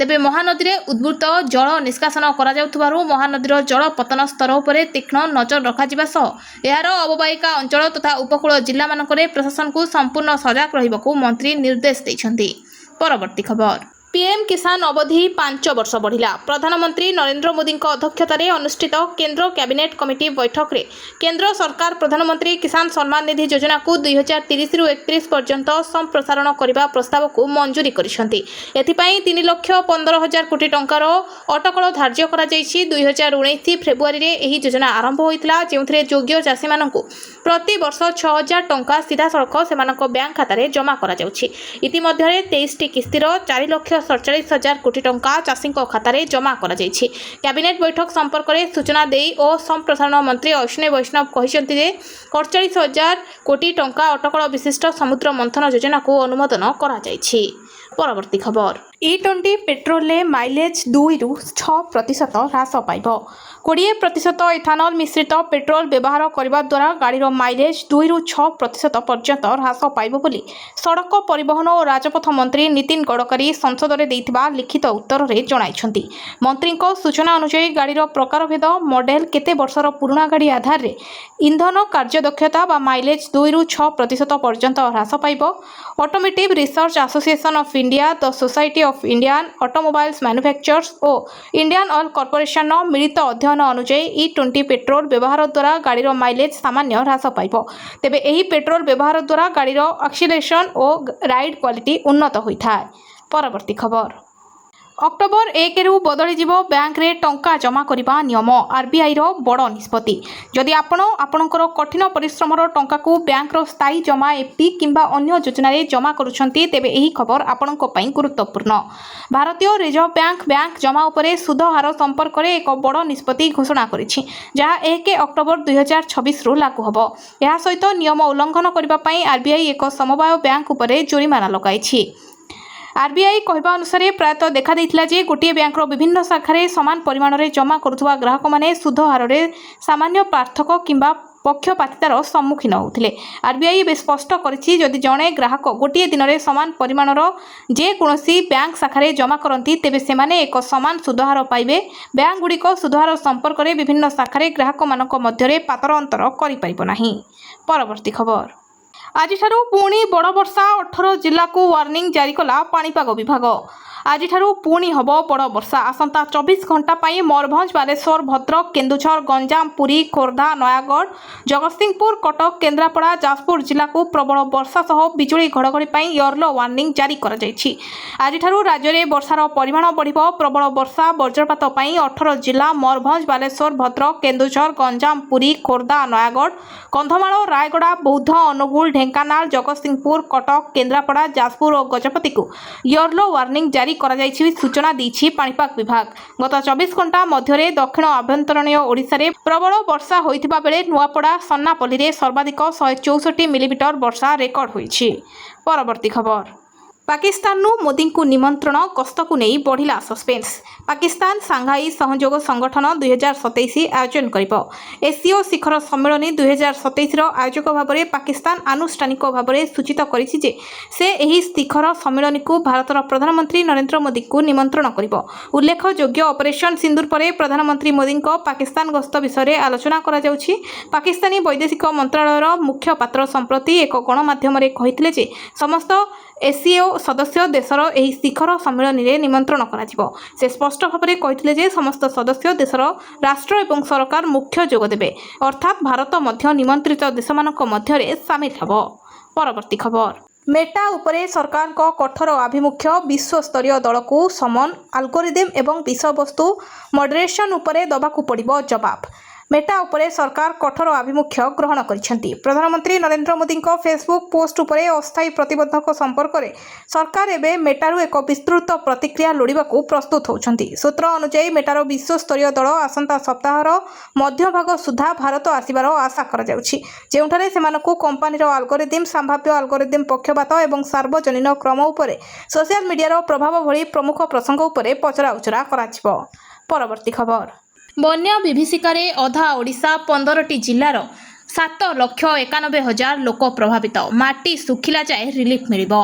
ତେବେ ମହାନଦୀରେ ଉଦ୍ବୃତ୍ତ ଜଳ ନିଷ୍କାସନ କରାଯାଉଥିବାରୁ ମହାନଦୀର ଜଳ ପତନ ସ୍ତର ଉପରେ ତୀକ୍ଷ୍ଣ ନଜର ରଖାଯିବା ସହ ଏହାର ଅବବାହିକା ଅଞ୍ଚଳ ତଥା ଉପକୂଳ ଜିଲ୍ଲାମାନଙ୍କରେ ପ୍ରଶାସନକୁ ସମ୍ପୂର୍ଣ୍ଣ ସଜାଗ ରହିବାକୁ ମନ୍ତ୍ରୀ ନିର୍ଦ୍ଦେଶ ଦେଇଛନ୍ତି। ପରବର୍ତ୍ତୀ ଖବର। ପିଏମ୍ କିଷାନ ଅବଧି 5 ବର୍ଷ ବଢ଼ିଲା। ପ୍ରଧାନମନ୍ତ୍ରୀ ନରେନ୍ଦ୍ର ମୋଦିଙ୍କ ଅଧ୍ୟକ୍ଷତାରେ ଅନୁଷ୍ଠିତ କେନ୍ଦ୍ର କ୍ୟାବିନେଟ୍ କମିଟି ବୈଠକରେ କେନ୍ଦ୍ର ସରକାର ପ୍ରଧାନମନ୍ତ୍ରୀ କିଷାନ ସମ୍ମାନ ନିଧି ଯୋଜନାକୁ 2030ରୁ 31 ପର୍ଯ୍ୟନ୍ତ ସମ୍ପ୍ରସାରଣ କରିବା ପ୍ରସ୍ତାବକୁ ମଞ୍ଜୁରୀ କରିଛନ୍ତି। ଏଥିପାଇଁ 3,15,000 କୋଟି ଟଙ୍କାର ଅଟକଳ ଧାର୍ଯ୍ୟ କରାଯାଇଛି। 2019 ଫେବୃଆରୀରେ ଏହି ଯୋଜନା ଆରମ୍ଭ ହୋଇଥିଲା, ଯେଉଁଥିରେ ଯୋଗ୍ୟ ଚାଷୀମାନଙ୍କୁ ପ୍ରତିବର୍ଷ 6,000 ଟଙ୍କା ସିଧାସଳଖ ସେମାନଙ୍କ ବ୍ୟାଙ୍କ ଖାତାରେ ଜମା କରାଯାଉଛି। ଇତିମଧ୍ୟରେ 23ଟି କିସ୍ତିର 4,47,000 କୋଟି ଟଙ୍କା ଚାଷୀଙ୍କ ଖାତାରେ ଜମା କରାଯାଇଛି। କ୍ୟାବିନେଟ୍ ବୈଠକ ସମ୍ପର୍କରେ ସୂଚନା ଦେଇ ଓ ସମ୍ପ୍ରସାରଣ ମନ୍ତ୍ରୀ ଅଶ୍ୱିନୀ ବୈଷ୍ଣବ କହିଛନ୍ତି ଯେ 48,000 କୋଟି ଟଙ୍କା ଅଟକଳ ବିଶିଷ୍ଟ ସମୁଦ୍ର ମନ୍ଥନ ଯୋଜନାକୁ ଅନୁମୋଦନ କରାଯାଇଛି। ପରବର୍ତ୍ତୀ ଖବର। E20 ପେଟ୍ରୋଲରେ ମାଇଲେଜ୍ 2ରୁ 6% ହ୍ରାସ ପାଇବ। 20% ଇଥାନଲ ମିଶ୍ରିତ ପେଟ୍ରୋଲ ବ୍ୟବହାର କରିବା ଦ୍ୱାରା ଗାଡ଼ିର ମାଇଲେଜ୍ 2ରୁ 6% ପର୍ଯ୍ୟନ୍ତ ହ୍ରାସ ପାଇବ ବୋଲି ସଡ଼କ ପରିବହନ ଓ ରାଜପଥ ମନ୍ତ୍ରୀ ନୀତିନ ଗଡ଼କରୀ ସଂସଦରେ ଦେଇଥିବା ଲିଖିତ ଉତ୍ତରରେ ଜଣାଇଛନ୍ତି। ମନ୍ତ୍ରୀଙ୍କ ସୂଚନା ଅନୁଯାୟୀ ଗାଡ଼ିର ପ୍ରକାରଭେଦ, ମଡେଲ, କେତେ ବର୍ଷର ପୁରୁଣା ଗାଡ଼ି ଆଧାରରେ ଇନ୍ଧନ କାର୍ଯ୍ୟଦକ୍ଷତା ବା ମାଇଲେଜ୍ 2ରୁ 6% ପର୍ଯ୍ୟନ୍ତ ହ୍ରାସ ପାଇବ। Automotive research association of India, the society of Indian automobiles manufacturers ଓ ଇଣ୍ଡିଆନ୍ ଅଏଲ୍ କର୍ପୋରେସନର ମିଳିତ ଅଧ୍ୟୟନ ଅନୁଯାୟୀ E20 ପେଟ୍ରୋଲ ବ୍ୟବହାର ଦ୍ୱାରା ଗାଡ଼ିର ମାଇଲେଜ୍ ସାମାନ୍ୟ ହ୍ରାସ ପାଇବ। ତେବେ ଏହି ପେଟ୍ରୋଲ ବ୍ୟବହାର ଦ୍ୱାରା ଗାଡ଼ିର ଆକ୍ସିଲେରେସନ୍ ଓ ରାଇଡ୍ କ୍ୱାଲିଟି ଉନ୍ନତ ହୋଇଥାଏ। ପରବର୍ତ୍ତୀ ଖବର। अक्टोबर 1 रु बदली बैंक रे टंका जमा करने नियम आरबीआई रो बड़ निष्पत्ति। जदि आपणकर कठिन परिश्रम टंका को बैंक रो स्थायी जमा एफडी किंबा अन्य योजना रे जमा करुछंती तेबे एही खबर आपणक पई गुरुत्वपूर्ण। भारतीय रिजर्व बैंक जमा उपरे सुध हार संपर्क में एक बड़ निष्पत्ति घोषणा करिछि, जहाँ 1 अक्टोबर 2026 रु लागू हबो। एहा सहित नियम उल्लंघन करबा पई आरबीआई एक समवाय बैंक उपरे जोरिमाना लगाइछि। आरबीआई कहवा अनुसार प्रायतः देखा देइथिला जे गोटे बैंकर विभिन्न शाखारे समान परिमाण में जमा करुवा ग्राहक माने सुध हार में सामान्य पार्थक्य किंबा पक्षपातितार सम्मुखीन होते। आरबीआई बे स्पष्ट करिछि जदि जणे ग्राहक गोटे दिन में समान परिमाणर जेकोसी बैंक शाखारे जमा करती तेबे सेमाने एक समान सुधहार पाइबे। बैंक गुड़िक सुधहार संपर्क में विभिन्न शाखारे ग्राहक मानक मध्यरे पातर अंतर करिपारिबो नाही। परवर्ती खबर। आज पुणी बड़ वर्षा 18 जिला को वार्निंग जारी कला पाणीपाग विभाग। आज पुणी हब बड़ वर्षा। आसंता 24 घंटा पाई मयूरभंज, बालेश्वर, भद्रक, केन्दुझर, गंजाम, पुरी, खोर्धा, नयागढ़, जगतसिंहपुर, कटक, केन्द्रापड़ा, जाजपुर जिला को प्रबल वर्षा सह बिजुली घड़घड़ी येलो वार्निंग जारी कर जायछि। आज राज्य में वर्षार परिमाण बढ़िबो। प्रबल वर्षा वज्रपात 18 जिला मयूरभंज, बालेश्वर, भद्रक, केन्दुझर, गंजाम, पुरी, खोर्धा, नयागढ़, कंधमाल, रायगड़ा, बौद्ध, अनुगुल, ढेंकानाल, जगतसिंहपुर, कटक, केन्द्रापड़ा, जाजपुर और गजपति को येलो वार्निंग जारी सूचना दी पाणीपाग विभाग। गत 24 घंटा मध्य दक्षिण आभ्यंतरीण ओडिशा रे प्रबल वर्षा होइथिबा बेले नुआपड़ा, सन्नापल्ली रे सर्वाधिक 164 मिलीमीटर वर्षा रेकर्ड होइछि। परवर्ती खबर। पाकिस्तान मोदी को निमंत्रण गस्त को नहीं बढ़िला सस्पेंस। पाकिस्तान सांघाई सहयोग संगठन 2027 आयोजन करिबो। एसीओ शिखर सम्मेलन 2027 आयोजक भाव में पाकिस्तान आनुष्ठानिक भाव में सूचित करिछि जे से एही शिखर सम्मेलन को भारतर प्रधानमंत्री नरेंद्र मोदी को निमंत्रण करिबो। उल्लेखयोग्य ऑपरेशन सिंदूर पर प्रधानमंत्री मोदी पाकिस्तान गस्त विषय आलोचना करा जाउछि। पाकिस्तानी वैदेशिक मंत्रालयर मुखपात्र संप्रति एक गणमाध्यम रे कहिथिले जे समस्त एसीओ सदस्य देशर एही शिखर सम्मेलन में निमंत्रण करा। से स्पष्ट भाव में कहिथिले जे समस्त सदस्य देशर राष्ट्र एवं सरकार मुख्य जोग देबे, अर्थात भारत मध्य निमंत्रित देशमानक मध्यरे सामिल हबो। परवर्ती खबर। मेटा उपरे सरकार को कठोर आभिमुख्य। विश्व स्तरीय दल को समन, आल्गोरिदम एवं विषयवस्तु मॉडरेशन उपरे दबाकू पड़िबो जवाब। मेटा उपरे सरकार कठोर आभिमुख्य ग्रहण करिसेंती। प्रधानमंत्री नरेंद्र मोदी फेसबुक पोस्ट उपरे अस्थायी प्रतिबद्धक संपर्क में सरकार एवं मेटारू एक विस्तृत प्रतिक्रिया लोड़ा प्रस्तुत होउछंती। सूत्र अनुसार मेटार विश्व स्तरीय दल आसंता सप्ताहर मध्यभाग सुधा भारत आसिबार आशा करा जाउछि, जेउठारे सेमानकु कंपनीर आल्गोरिदम, संभाव्य आल्गोरिदम पक्षपात एवं सार्वजनीन क्रम उपरे सोशल मीडियार प्रभाव भली प्रमुख प्रसंग उपरे पचरा उचरा कराजिबो। परवर्ती खबर। बन्या विभीषिकार अधा ओडिशा 15टी जिलार 7,91,000 लोक प्रभावित। माटी सुखिला जाए रिलीफ मिलिबो।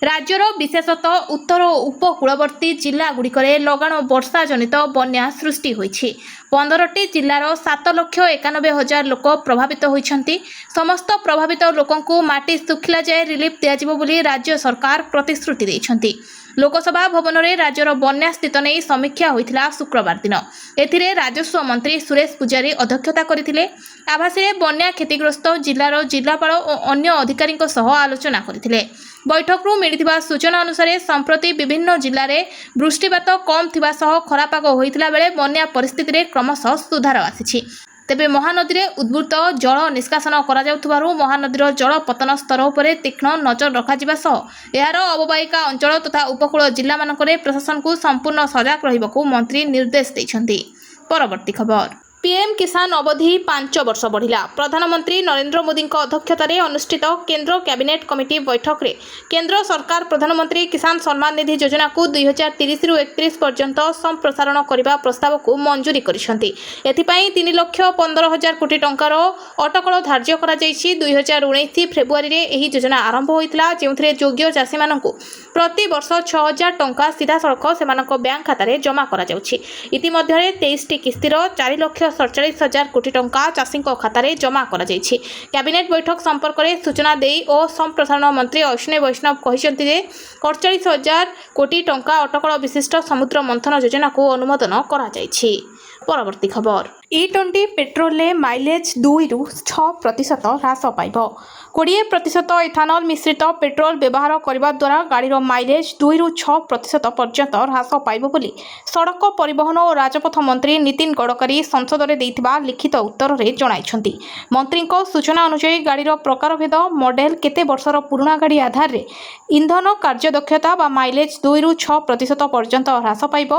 राज्यर विशेषतः उत्तर और उपकूलवर्ती जिला गुड़िकरे लगाण वर्षा जनित बन्या सृष्टि होइछि। 15टी जिलार 7,91,000 लोक प्रभावित होइछन्ति। समस्त प्रभावित लोकंकु माटी सुखिला जाए रिलीफ दियाजिबो बोली राज्य सरकार प्रतिश्रुति दैछन्ति। लोकसभा भवन में राज्यर बन्या स्थित नहीं समीक्षा होइथिला शुक्रवार दिन। एथिरे राजस्व मंत्री सुरेश पुजारी अध्यक्षता करथिले। आभासी बन्या क्षतिग्रस्त जिलार जिलापाल और अन्य अधिकारी सह आलोचना करथिले। बैठक मिलिथिबा सूचना अनुसार संप्रति विभिन्न जिले में वृष्टिपात कम थिबा सह खरा पाग होइथिला बेले बन्या परिस्थिति रे क्रमशः सुधार आसिछि। तेबे महानदी में उद्भूत जल निष्कासन करा जाउथबारु महानदीर जल पतन स्तर उपरे तीक्ष्ण नजर रखाजिबा सह यार अवबाहिका अंचल तथा उपकूल जिला मानकरे प्रशासन को संपूर्ण सजग रहिबाकू मंत्री निर्देश दैछन्ति। परवर्ती खबर। पीएम किसान अवधि 5 वर्ष बढ़िला। प्रधानमंत्री नरेंद्र मोदी अध्यक्षतार अनुष्ठित केंद्र कैबिनेट कमिटी बैठक में केंद्र सरकार प्रधानमंत्री किसान सम्मान निधि योजना को 2030 रु 31 पर्यंत संप्रसारण करने प्रस्ताव को मंजूरी करिसेंती। एथिपाई 3,15,000 कोटी टंकार अटकल धार्य करा जायछि। 2019 फेब्रुआरी रे एही योजना आरंभ होइतिला, जेउथरे योग्य चाषी माननकु प्रति वर्ष 6,000 टंका सीधा सड़क सेमानक बैंक खाता रे जमा करा जाउछि। इतिमध्ये 23टी किस्तीर 4,47,000 कोटी टंका चाषी खातार जमा करा जायछि। कैबिनेट बैठक संपर्क में सूचना दे और संप्रसारण मंत्री अश्विनी वैष्णव कहते जे 48,000 कोटी टंका अटकल विशिष्ट समुद्र मंथन योजना को अनुमोदन करा जायछि। परवर्ती खबर। E20 ପେଟ୍ରୋଲରେ ମାଇଲେଜ୍ 2-6% ହ୍ରାସ ପାଇବ। 20% ଇଥାନଲ ମିଶ୍ରିତ ପେଟ୍ରୋଲ ବ୍ୟବହାର କରିବା ଦ୍ୱାରା ଗାଡ଼ିର ମାଇଲେଜ୍ 2-6% ପର୍ଯ୍ୟନ୍ତ ହ୍ରାସ ପାଇବ ବୋଲି ସଡ଼କ ପରିବହନ ଓ ରାଜପଥ ମନ୍ତ୍ରୀ ନୀତିନ ଗଡ଼କରୀ ସଂସଦରେ ଦେଇଥିବା ଲିଖିତ ଉତ୍ତରରେ ଜଣାଇଛନ୍ତି। ମନ୍ତ୍ରୀଙ୍କ ସୂଚନା ଅନୁଯାୟୀ ଗାଡ଼ିର ପ୍ରକାରଭେଦ, ମଡେଲ, କେତେ ବର୍ଷର ପୁରୁଣା ଗାଡ଼ି ଆଧାରରେ ଇନ୍ଧନ କାର୍ଯ୍ୟଦକ୍ଷତା ବା ମାଇଲେଜ୍ 2-6% ପର୍ଯ୍ୟନ୍ତ ହ୍ରାସ ପାଇବ।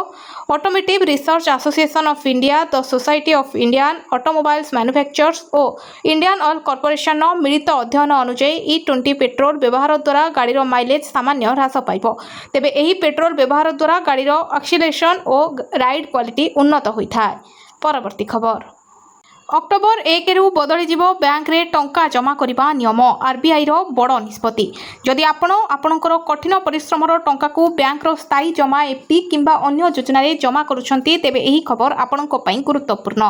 Automotive research association of India, the society of Indian automobiles manufacturers ଓ ଇଣ୍ଡିଆନ୍ ଅଏଲ୍ କର୍ପୋରେସନର ମିଳିତ ଅଧ୍ୟୟନ ଅନୁଯାୟୀ E20 ପେଟ୍ରୋଲ ବ୍ୟବହାର ଦ୍ୱାରା ଗାଡ଼ିର ମାଇଲେଜ୍ ସାମାନ୍ୟ ହ୍ରାସ ପାଇବ। ତେବେ ଏହି ପେଟ୍ରୋଲ ବ୍ୟବହାର ଦ୍ୱାରା ଗାଡ଼ିର ଆକ୍ସିଲେରେସନ୍ ଓ ରାଇଡ୍ କ୍ୱାଲିଟି ଉନ୍ନତ ହୋଇଥାଏ। ପରବର୍ତ୍ତୀ ଖବର। ଅକ୍ଟୋବର 1ରୁ ବଦଳିଯିବ ବ୍ୟାଙ୍କରେ ଟଙ୍କା ଜମା କରିବା ନିୟମ। RBIର ବଡ଼ ନିଷ୍ପତ୍ତି। ଯଦି ଆପଣ ଆପଣଙ୍କର କଠିନ ପରିଶ୍ରମର ଟଙ୍କାକୁ ବ୍ୟାଙ୍କର ସ୍ଥାୟୀ ଜମା FD କିମ୍ବା ଅନ୍ୟ ଯୋଜନାରେ ଜମା କରୁଛନ୍ତି, ତେବେ ଏହି ଖବର ଆପଣଙ୍କ ପାଇଁ ଗୁରୁତ୍ୱପୂର୍ଣ୍ଣ।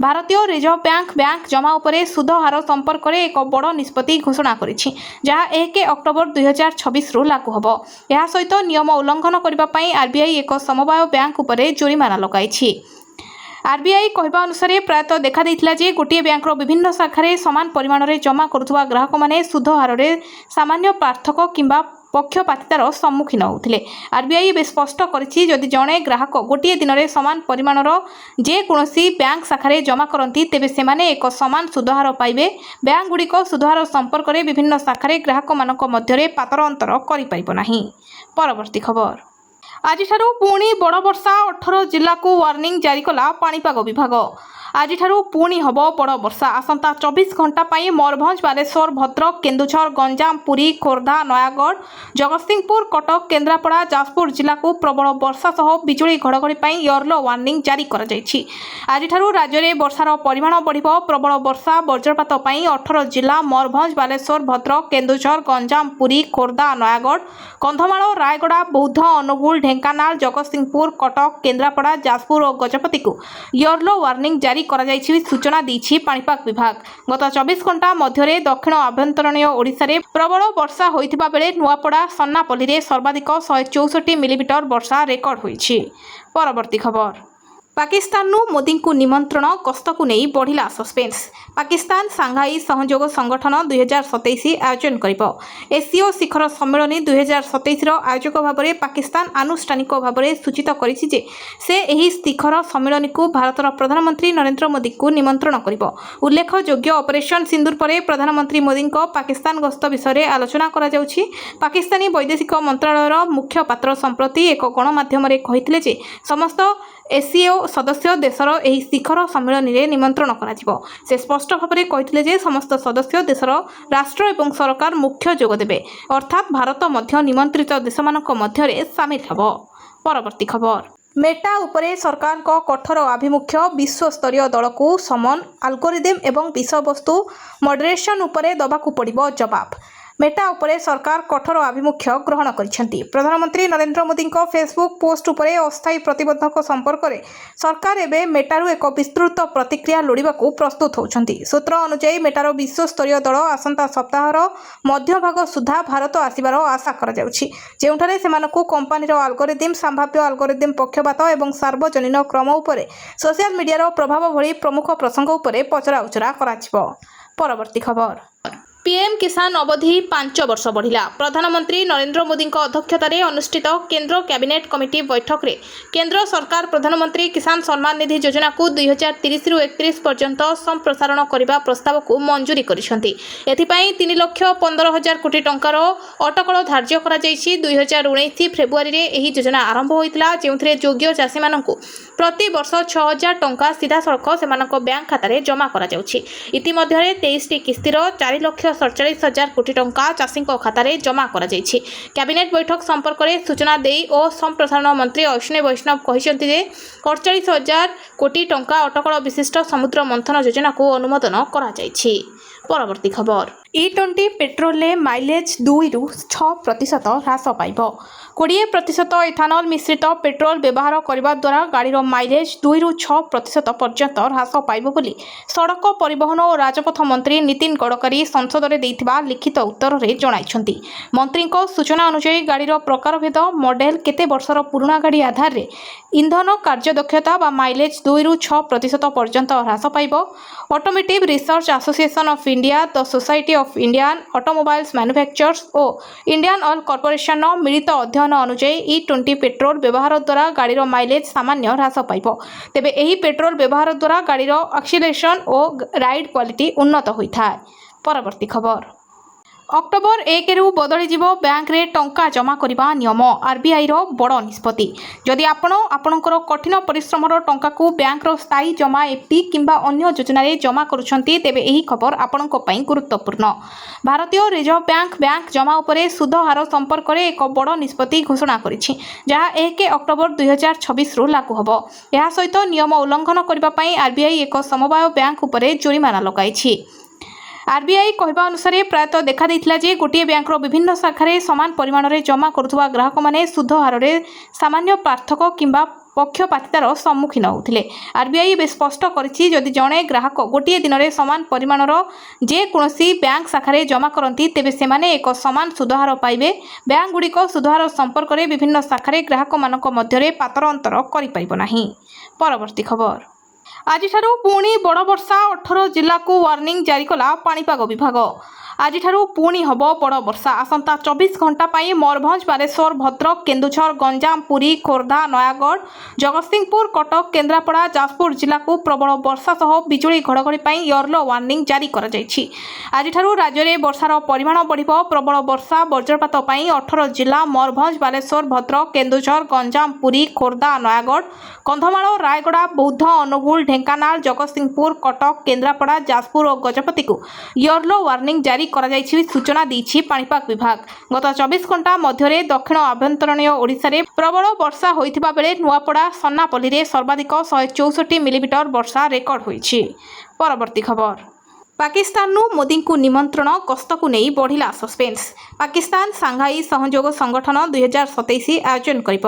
ଭାରତୀୟ ରିଜର୍ଭ ବ୍ୟାଙ୍କ ଜମା ଉପରେ ସୁଧ ହାର ସମ୍ପର୍କରେ ଏକ ବଡ଼ ନିଷ୍ପତ୍ତି ଘୋଷଣା କରିଛି, ଯାହା 1 ଅକ୍ଟୋବର 2026ରୁ ଲାଗୁ ହେବ। ଏହା ସହିତ ନିୟମ ଉଲ୍ଲଂଘନ କରିବା ପାଇଁ RBI ଏକ ସମବାୟ ବ୍ୟାଙ୍କ ଉପରେ ଜୋରିମାନା ଲଗାଇଛି। RBI କହିବା ଅନୁସାରେ ପ୍ରାୟତଃ ଦେଖାଦେଇଥିଲା ଯେ ଗୋଟିଏ ବ୍ୟାଙ୍କର ବିଭିନ୍ନ ଶାଖାରେ ସମାନ ପରିମାଣରେ ଜମା କରୁଥିବା ଗ୍ରାହକମାନେ ସୁଧ ହାରରେ ସାମାନ୍ୟ ପାର୍ଥକ୍ୟ କିମ୍ବା ପକ୍ଷପାତିତାର ସମ୍ମୁଖୀନ ହେଉଥିଲେ। RBI ଏବେ ସ୍ପଷ୍ଟ କରିଛି, ଯଦି ଜଣେ ଗ୍ରାହକ ଗୋଟିଏ ଦିନରେ ସମାନ ପରିମାଣର ଯେକୌଣସି ବ୍ୟାଙ୍କ ଶାଖାରେ ଜମା କରନ୍ତି, ତେବେ ସେମାନେ ଏକ ସମାନ ସୁଧହାର ପାଇବେ। ବ୍ୟାଙ୍କଗୁଡ଼ିକ ସୁଧହାର ସମ୍ପର୍କରେ ବିଭିନ୍ନ ଶାଖାରେ ଗ୍ରାହକମାନଙ୍କ ମଧ୍ୟରେ ପାତର ଅନ୍ତର କରିପାରିବ ନାହିଁ। ପରବର୍ତ୍ତୀ ଖବର। ଆଜିଠାରୁ ପୁଣି ବଡ଼ ବର୍ଷା, 18 ଜିଲ୍ଲାକୁ ୱାର୍ଣ୍ଣିଂ ଜାରି କଲା ପାଣିପାଗ ବିଭାଗ। ଆଜିଠାରୁ ପୁଣି ହେବ ବଡ଼ ବର୍ଷା। ଆସନ୍ତା 24 ଘଣ୍ଟା ପାଇଁ ମୟୂରଭଞ୍ଜ, ବାଲେଶ୍ୱର, ଭଦ୍ରକ, କେନ୍ଦୁଝର, ଗଞ୍ଜାମ, ପୁରୀ, ଖୋର୍ଦ୍ଧା, ନୟାଗଡ଼, ଜଗତସିଂହପୁର, କଟକ, କେନ୍ଦ୍ରାପଡ଼ା, ଯାଜପୁର ଜିଲ୍ଲାକୁ ପ୍ରବଳ ବର୍ଷା ସହ ବିଜୁଳି ଘଡ଼ଘଡ଼ି ପାଇଁ ୟେଲୋ ୱାର୍ଣ୍ଣିଂ ଜାରି କରାଯାଇଛି। ଆଜିଠାରୁ ରାଜ୍ୟରେ ବର୍ଷାର ପରିମାଣ ବଢ଼ିବ। ପ୍ରବଳ ବର୍ଷା, ବଜ୍ରପାତ ପାଇଁ 18 ଜିଲ୍ଲା ମୟୂରଭଞ୍ଜ, ବାଲେଶ୍ୱର, ଭଦ୍ରକ, କେନ୍ଦୁଝର, ଗଞ୍ଜାମ, ପୁରୀ, ଖୋର୍ଦ୍ଧା, ନୟାଗଡ଼, କନ୍ଧମାଳ, ରାୟଗଡ଼ା, ବୌଦ୍ଧ, ଅନୁଗୁଳ, ଢେଙ୍କାନାଳ, ଜଗତସିଂହପୁର, କଟକ, କେନ୍ଦ୍ରାପଡ଼ା, ଯାଜପୁର ଓ ଗଜପତିକୁ ୟେଲୋ ୱାର୍ଣ୍ଣିଂ ଜାରି କରାଯାଇଛି ସୂଚନା ଦେଇଛି ପାଣିପାଗ ବିଭାଗ। ଗତ 24 ଘଣ୍ଟା ମଧ୍ୟରେ ଦକ୍ଷିଣ ଆଭ୍ୟନ୍ତରୀଣ ଓଡ଼ିଶାରେ ପ୍ରବଳ ବର୍ଷା ହୋଇଥିବା ବେଳେ ନୂଆପଡ଼ା, ସନ୍ନାପଲ୍ଲୀରେ ସର୍ବାଧିକ 164 ମିଲିମିଟର ବର୍ଷା ରେକର୍ଡ ହୋଇଛି। ପରବର୍ତ୍ତୀ ଖବର। ପାକିସ୍ତାନରୁ ମୋଦିଙ୍କୁ ନିମନ୍ତ୍ରଣ, ଗସ୍ତକୁ ନେଇ ବଢ଼ିଲା ସସ୍ପେନ୍ସ। ପାକିସ୍ତାନ ସାଂଘାଇ ସହଯୋଗ ସଂଗଠନ 2027 ଆୟୋଜନ କରିବ। ଏସୀୟ ଶିଖର ସମ୍ମିଳନୀ 2027ର ଆୟୋଜକ ଭାବରେ ପାକିସ୍ତାନ ଆନୁଷ୍ଠାନିକ ଭାବରେ ସୂଚିତ କରିଛି ଯେ ସେ ଏହି ଶିଖର ସମ୍ମିଳନୀକୁ ଭାରତର ପ୍ରଧାନମନ୍ତ୍ରୀ ନରେନ୍ଦ୍ର ମୋଦିଙ୍କୁ ନିମନ୍ତ୍ରଣ କରିବ। ଉଲ୍ଲେଖଯୋଗ୍ୟ, ଅପରେସନ ସିନ୍ଦୁର ପରେ ପ୍ରଧାନମନ୍ତ୍ରୀ ମୋଦିଙ୍କ ପାକିସ୍ତାନ ଗସ୍ତ ବିଷୟରେ ଆଲୋଚନା କରାଯାଉଛି। ପାକିସ୍ତାନୀ ବୈଦେଶିକ ମନ୍ତ୍ରଣାଳୟର ମୁଖପାତ୍ର ସମ୍ପ୍ରତି ଏକ ଗଣମାଧ୍ୟମରେ କହିଥିଲେ ଯେ ସମସ୍ତ ଏସୀୟ ସଦସ୍ୟ ଦେଶର ଏହି ଶିଖର ସମ୍ମିଳନୀରେ ନିମନ୍ତ୍ରଣ କରାଯିବ। ସେ ସ୍ପଷ୍ଟ ଭାବରେ କହିଥିଲେ ଯେ ସମସ୍ତ ସଦସ୍ୟ ଦେଶର ରାଷ୍ଟ୍ର ଏବଂ ସରକାର ମୁଖ୍ୟ ଯୋଗ ଦେବେ, ଅର୍ଥାତ୍ ଭାରତ ମଧ୍ୟ ନିମନ୍ତ୍ରିତ ଦେଶମାନଙ୍କ ମଧ୍ୟରେ ସାମିଲ ହେବ। ପରବର୍ତ୍ତୀ ଖବର। ମେଟା ଉପରେ ସରକାରଙ୍କ କଠୋର ଆଭିମୁଖ୍ୟ, ବିଶ୍ୱସ୍ତରୀୟ ଦଳକୁ ସମନ, ଆଲଗୋରିଦମ ଏବଂ ବିଷୟବସ୍ତୁ ମଡେରେସନ ଉପରେ ଦେବାକୁ ପଡ଼ିବ ଜବାବ। ମେଟା ଉପରେ ସରକାର କଠୋର ଆଭିମୁଖ୍ୟ ଗ୍ରହଣ କରିଛନ୍ତି। ପ୍ରଧାନମନ୍ତ୍ରୀ ନରେନ୍ଦ୍ର ମୋଦିଙ୍କ ଫେସବୁକ୍ ପୋଷ୍ଟ ଉପରେ ଅସ୍ଥାୟୀ ପ୍ରତିବନ୍ଧକ ସମ୍ପର୍କରେ ସରକାର ଏବେ ମେଟାରୁ ଏକ ବିସ୍ତୃତ ପ୍ରତିକ୍ରିୟା ଲୋଡ଼ିବାକୁ ପ୍ରସ୍ତୁତ ହେଉଛନ୍ତି। ସୂତ୍ର ଅନୁଯାୟୀ ମେଟାର ବିଶ୍ୱସ୍ତରୀୟ ଦଳ ଆସନ୍ତା ସପ୍ତାହର ମଧ୍ୟଭାଗ ସୁଦ୍ଧା ଭାରତ ଆସିବାର ଆଶା କରାଯାଉଛି, ଯେଉଁଠାରେ ସେମାନଙ୍କୁ କମ୍ପାନୀର ଆଲଗୋରିଦମ, ସମ୍ଭାବ୍ୟ ଆଲଗୋରିଦମ ପକ୍ଷପାତ ଏବଂ ସାର୍ବଜନୀନ କ୍ରମ ଉପରେ ସୋସିଆଲ ମିଡିଆର ପ୍ରଭାବ ଭଳି ପ୍ରମୁଖ ପ୍ରସଙ୍ଗ ଉପରେ ପଚରାଉଚରା କରାଯିବ। ପରବର୍ତ୍ତୀ ଖବର। PM କିଷାନ ଅବଧି 5 ବର୍ଷ ବଢ଼ିଲା। ପ୍ରଧାନମନ୍ତ୍ରୀ ନରେନ୍ଦ୍ର ମୋଦିଙ୍କ ଅଧ୍ୟକ୍ଷତାରେ ଅନୁଷ୍ଠିତ କେନ୍ଦ୍ର କ୍ୟାବିନେଟ୍ କମିଟି ବୈଠକରେ କେନ୍ଦ୍ର ସରକାର ପ୍ରଧାନମନ୍ତ୍ରୀ କିଷାନ ସମ୍ମାନ ନିଧି ଯୋଜନାକୁ 2030ରୁ 31 ପର୍ଯ୍ୟନ୍ତ ସମ୍ପ୍ରସାରଣ କରିବା ପ୍ରସ୍ତାବକୁ ମଞ୍ଜୁରି କରିଛନ୍ତି। ଏଥିପାଇଁ 3,15,000 କୋଟି ଟଙ୍କାର ଅଟକଳ ଧାର୍ଯ୍ୟ କରାଯାଇଛି। 2019 ଫେବୃଆରୀରେ ଏହି ଯୋଜନା ଆରମ୍ଭ ହୋଇଥିଲା, ଯେଉଁଥିରେ ଯୋଗ୍ୟ ଚାଷୀମାନଙ୍କୁ ପ୍ରତିବର୍ଷ 6,000 ଟଙ୍କା ସିଧାସଳଖ ସେମାନଙ୍କ ବ୍ୟାଙ୍କ ଖାତାରେ ଜମା କରାଯାଉଛି। ଇତିମଧ୍ୟରେ 23ଟି କିସ୍ତିର 4,47,000 କୋଟି ଟଙ୍କା ଚାଷୀଙ୍କ ଖାତାରେ ଜମା କରାଯାଇଛି। କ୍ୟାବିନେଟ୍ ବୈଠକ ସମ୍ପର୍କରେ ସୂଚନା ଦେଇ ଓ ସମ୍ପ୍ରସାରଣ ମନ୍ତ୍ରୀ ଅଶ୍ୱିନୀ ବୈଷ୍ଣବ କହିଛନ୍ତି ଯେ 48,000 କୋଟି ଟଙ୍କା ଅଟକଳ ବିଶିଷ୍ଟ ସମୁଦ୍ର ମନ୍ଥନ ଯୋଜନାକୁ ଅନୁମୋଦନ କରାଯାଇଛି। ପରବର୍ତ୍ତୀ ଖବର। E20 ପେଟ୍ରୋଲରେ ମାଇଲେଜ୍ 2ରୁ 6% ହ୍ରାସ ପାଇବ। 20% ଇଥାନଲ ମିଶ୍ରିତ ପେଟ୍ରୋଲ ବ୍ୟବହାର କରିବା ଦ୍ୱାରା ଗାଡ଼ିର ମାଇଲେଜ୍ 2ରୁ 6% ପର୍ଯ୍ୟନ୍ତ ହ୍ରାସ ପାଇବ ବୋଲି ସଡ଼କ ପରିବହନ ଓ ରାଜପଥ ମନ୍ତ୍ରୀ ନୀତିନ ଗଡ଼କରୀ ସଂସଦରେ ଦେଇଥିବା ଲିଖିତ ଉତ୍ତରରେ ଜଣାଇଛନ୍ତି। ମନ୍ତ୍ରୀଙ୍କ ସୂଚନା ଅନୁଯାୟୀ ଗାଡ଼ିର ପ୍ରକାରଭେଦ, ମଡେଲ, କେତେ ବର୍ଷର ପୁରୁଣା ଗାଡ଼ି ଆଧାରରେ ଇନ୍ଧନ କାର୍ଯ୍ୟଦକ୍ଷତା ବା ମାଇଲେଜ୍ 2ରୁ 6% ପର୍ଯ୍ୟନ୍ତ ହ୍ରାସ ପାଇବ। Automotive research association of India, the society of Indian automobiles manufacturers ଓ ଇଣ୍ଡିଆନ୍ ଅଏଲ୍ କର୍ପୋରେସନର ମିଳିତ ଅଧ୍ୟୟନ ଅନୁଯାୟୀ E20 ପେଟ୍ରୋଲ ବ୍ୟବହାର ଦ୍ୱାରା ଗାଡ଼ିର ମାଇଲେଜ୍ ସାମାନ୍ୟ ହ୍ରାସ ପାଇବ। ତେବେ ଏହି ପେଟ୍ରୋଲ ବ୍ୟବହାର ଦ୍ୱାରା ଗାଡ଼ିର ଆକ୍ସିଲେରେସନ୍ ଓ ରାଇଡ୍ କ୍ୱାଲିଟି ଉନ୍ନତ ହୋଇଥାଏ। ପରବର୍ତ୍ତୀ ଖବର। ଅକ୍ଟୋବର 1ରୁ ବଦଳିଯିବ ବ୍ୟାଙ୍କରେ ଟଙ୍କା ଜମା କରିବା ନିୟମ। RBIର ବଡ଼ ନିଷ୍ପତ୍ତି। ଯଦି ଆପଣ ଆପଣଙ୍କର କଠିନ ପରିଶ୍ରମର ଟଙ୍କାକୁ ବ୍ୟାଙ୍କର ସ୍ଥାୟୀ ଜମା FD କିମ୍ବା ଅନ୍ୟ ଯୋଜନାରେ ଜମା କରୁଛନ୍ତି, ତେବେ ଏହି ଖବର ଆପଣଙ୍କ ପାଇଁ ଗୁରୁତ୍ୱପୂର୍ଣ୍ଣ। ଭାରତୀୟ ରିଜର୍ଭ ବ୍ୟାଙ୍କ ଜମା ଉପରେ ସୁଧ ହାର ସମ୍ପର୍କରେ ଏକ ବଡ଼ ନିଷ୍ପତ୍ତି ଘୋଷଣା କରିଛି, ଯାହା 1 ଅକ୍ଟୋବର 2026ରୁ ଲାଗୁ ହେବ। ଏହା ସହିତ ନିୟମ ଉଲ୍ଲଂଘନ କରିବା ପାଇଁ RBI ଏକ ସମବାୟ ବ୍ୟାଙ୍କ ଉପରେ ଜୋରିମାନା ଲଗାଇଛି। RBI କହିବା ଅନୁସାରେ ପ୍ରାୟତଃ ଦେଖାଦେଇଥିଲା ଯେ ଗୋଟିଏ ବ୍ୟାଙ୍କର ବିଭିନ୍ନ ଶାଖାରେ ସମାନ ପରିମାଣରେ ଜମା କରୁଥିବା ଗ୍ରାହକମାନେ ସୁଧ ହାରରେ ସାମାନ୍ୟ ପାର୍ଥକ୍ୟ କିମ୍ବା ପକ୍ଷପାତିତାର ସମ୍ମୁଖୀନ ହେଉଥିଲେ। RBI ଏବେ ସ୍ପଷ୍ଟ କରିଛି, ଯଦି ଜଣେ ଗ୍ରାହକ ଗୋଟିଏ ଦିନରେ ସମାନ ପରିମାଣର ଯେକୌଣସି ବ୍ୟାଙ୍କ ଶାଖାରେ ଜମା କରନ୍ତି, ତେବେ ସେମାନେ ଏକ ସମାନ ସୁଧହାର ପାଇବେ। ବ୍ୟାଙ୍କଗୁଡ଼ିକ ସୁଧହାର ସମ୍ପର୍କରେ ବିଭିନ୍ନ ଶାଖାରେ ଗ୍ରାହକମାନଙ୍କ ମଧ୍ୟରେ ପାତର ଅନ୍ତର କରିପାରିବ ନାହିଁ। ପରବର୍ତ୍ତୀ ଖବର। ଆଜିଠାରୁ ପୁଣି ବଡ଼ ବର୍ଷା, 18 ଜିଲ୍ଲାକୁ ୱାର୍ଣ୍ଣିଂ ଜାରି କଲା ପାଣିପାଗ ବିଭାଗ। ଆଜିଠାରୁ ପୁଣି ହେବ ବଡ଼ ବର୍ଷା। ଆସନ୍ତା 24 ଘଣ୍ଟା ପାଇଁ ମୟୂରଭଞ୍ଜ, ବାଲେଶ୍ୱର, ଭଦ୍ରକ, କେନ୍ଦୁଝର, ଗଞ୍ଜାମ, ପୁରୀ, ଖୋର୍ଦ୍ଧା, ନୟାଗଡ଼, ଜଗତସିଂହପୁର, କଟକ, କେନ୍ଦ୍ରାପଡ଼ା, ଯାଜପୁର ଜିଲ୍ଲାକୁ ପ୍ରବଳ ବର୍ଷା ସହ ବିଜୁଳି ଘଡ଼ଘଡ଼ି ପାଇଁ ୟେଲୋ ୱାର୍ଣ୍ଣିଂ ଜାରି କରାଯାଇଛି। ଆଜିଠାରୁ ରାଜ୍ୟରେ ବର୍ଷାର ପରିମାଣ ବଢ଼ିବ। ପ୍ରବଳ ବର୍ଷା, ବଜ୍ରପାତ ପାଇଁ 18 ଜିଲ୍ଲା ମୟୂରଭଞ୍ଜ, ବାଲେଶ୍ୱର, ଭଦ୍ରକ, କେନ୍ଦୁଝର, ଗଞ୍ଜାମ, ପୁରୀ, ଖୋର୍ଦ୍ଧା, ନୟାଗଡ଼, କନ୍ଧମାଳ, ରାୟଗଡ଼ା, ବୌଦ୍ଧ, ଅନୁଗୁଳ, ଢେଙ୍କାନାଳ, ଜଗତସିଂହପୁର, କଟକ, କେନ୍ଦ୍ରାପଡ଼ା, ଯାଜପୁର ଓ ଗଜପତିକୁ ୟେଲୋ ୱାର୍ଣ୍ଣିଂ ଜାରି କରାଯାଇଛି ସୂଚନା ଦେଇଛି ପାଣିପାଗ ବିଭାଗ। ଗତ 24 ଘଣ୍ଟା ମଧ୍ୟରେ ଦକ୍ଷିଣ ଆଭ୍ୟନ୍ତରୀଣ ଓଡ଼ିଶାରେ ପ୍ରବଳ ବର୍ଷା ହୋଇଥିବା ବେଳେ ନୂଆପଡ଼ା, ସନ୍ନାପଲ୍ଲୀରେ ସର୍ବାଧିକ 164 ମିଲିମିଟର ବର୍ଷା ରେକର୍ଡ ହୋଇଛି। ପରବର୍ତ୍ତୀ ଖବର। ପାକିସ୍ତାନରୁ ମୋଦିଙ୍କୁ ନିମନ୍ତ୍ରଣ, ଗସ୍ତକୁ ନେଇ ବଢ଼ିଲା ସସ୍ପେନ୍ସ। ପାକିସ୍ତାନ ସାଂଘାଇ ସହଯୋଗ ସଂଗଠନ 2027 ଆୟୋଜନ କରିବ।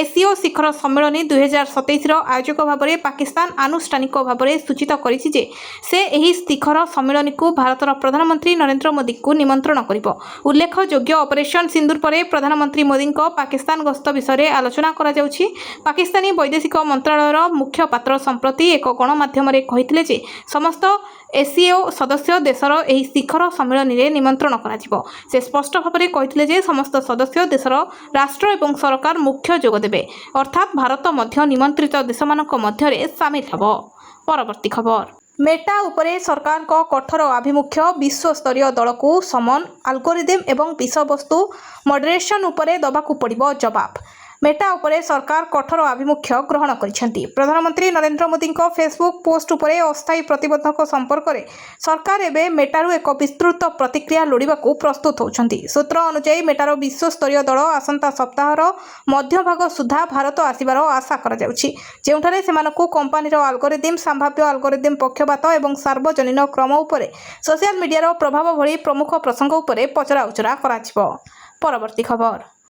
ଏସିଓ ଶିଖର ସମ୍ମିଳନୀ 2027ର ଆୟୋଜକ ଭାବରେ ପାକିସ୍ତାନ ଆନୁଷ୍ଠାନିକ ଭାବରେ ସୂଚିତ କରିଛି ଯେ ସେ ଏହି ଶିଖର ସମ୍ମିଳନୀକୁ ଭାରତର ପ୍ରଧାନମନ୍ତ୍ରୀ ନରେନ୍ଦ୍ର ମୋଦିଙ୍କୁ ନିମନ୍ତ୍ରଣ କରିବ। ଉଲ୍ଲେଖଯୋଗ୍ୟ, ଅପରେସନ୍ ସିନ୍ଦୁର ପରେ ପ୍ରଧାନମନ୍ତ୍ରୀ ମୋଦିଙ୍କ ପାକିସ୍ତାନ ଗସ୍ତ ବିଷୟରେ ଆଲୋଚନା କରାଯାଉଛି। ପାକିସ୍ତାନୀ ବୈଦେଶିକ ମନ୍ତ୍ରଣାଳୟର ମୁଖପାତ୍ର ସମ୍ପ୍ରତି ଏକ ଗଣମାଧ୍ୟମରେ କହିଥିଲେ ଯେ ସମସ୍ତ ଏସିଓ ସଦସ୍ୟ ଦେଶର ଏହି ଶିଖର ସମ୍ମିଳନୀରେ ନିମନ୍ତ୍ରଣ କରାଯିବ। ସେ ସ୍ପଷ୍ଟ ଭାବରେ କହିଥିଲେ ଯେ ସମସ୍ତ ସଦସ୍ୟ ଦେଶର ରାଷ୍ଟ୍ର ଏବଂ ସରକାର ମୁଖ୍ୟ ଯୋଗ ଦେବେ, ଅର୍ଥାତ୍ ଭାରତ ମଧ୍ୟ ନିମନ୍ତ୍ରିତ ଦେଶମାନଙ୍କ ମଧ୍ୟରେ ସାମିଲ ହେବ। ପରବର୍ତ୍ତୀ ଖବର। ମେଟା ଉପରେ ସରକାରଙ୍କ କଠୋର ଆଭିମୁଖ୍ୟ, ବିଶ୍ୱସ୍ତରୀୟ ଦଳକୁ ସମନ, ଆଲଗୋରିଦମ ଏବଂ ବିଷୟବସ୍ତୁ ମଡେରେସନ୍ ଉପରେ ଦେବାକୁ ପଡ଼ିବ ଜବାବ। ମେଟା ଉପରେ ସରକାର କଠୋର ଆଭିମୁଖ୍ୟ ଗ୍ରହଣ କରିଛନ୍ତି। ପ୍ରଧାନମନ୍ତ୍ରୀ ନରେନ୍ଦ୍ର ମୋଦିଙ୍କ ଫେସବୁକ୍ ପୋଷ୍ଟ ଉପରେ ଅସ୍ଥାୟୀ ପ୍ରତିବନ୍ଧକ ସମ୍ପର୍କରେ ସରକାର ଏବେ ମେଟାରୁ ଏକ ବିସ୍ତୃତ ପ୍ରତିକ୍ରିୟା ଲୋଡ଼ିବାକୁ ପ୍ରସ୍ତୁତ ହେଉଛନ୍ତି। ସୂତ୍ର ଅନୁଯାୟୀ ମେଟାର ବିଶ୍ୱସ୍ତରୀୟ ଦଳ ଆସନ୍ତା ସପ୍ତାହର ମଧ୍ୟଭାଗ ସୁଦ୍ଧା ଭାରତ ଆସିବାର ଆଶା କରାଯାଉଛି, ଯେଉଁଠାରେ ସେମାନଙ୍କୁ କମ୍ପାନୀର ଆଲଗୋରିଦମ, ସମ୍ଭାବ୍ୟ ଆଲଗୋରିଦମ ପକ୍ଷପାତ ଏବଂ ସାର୍ବଜନୀନ କ୍ରମ ଉପରେ ସୋସିଆଲ ମିଡିଆର ପ୍ରଭାବ ଭଳି ପ୍ରମୁଖ ପ୍ରସଙ୍ଗ ଉପରେ ପଚରାଉଚରା କରାଯିବ। ପରବର୍ତ୍ତୀ ଖବର।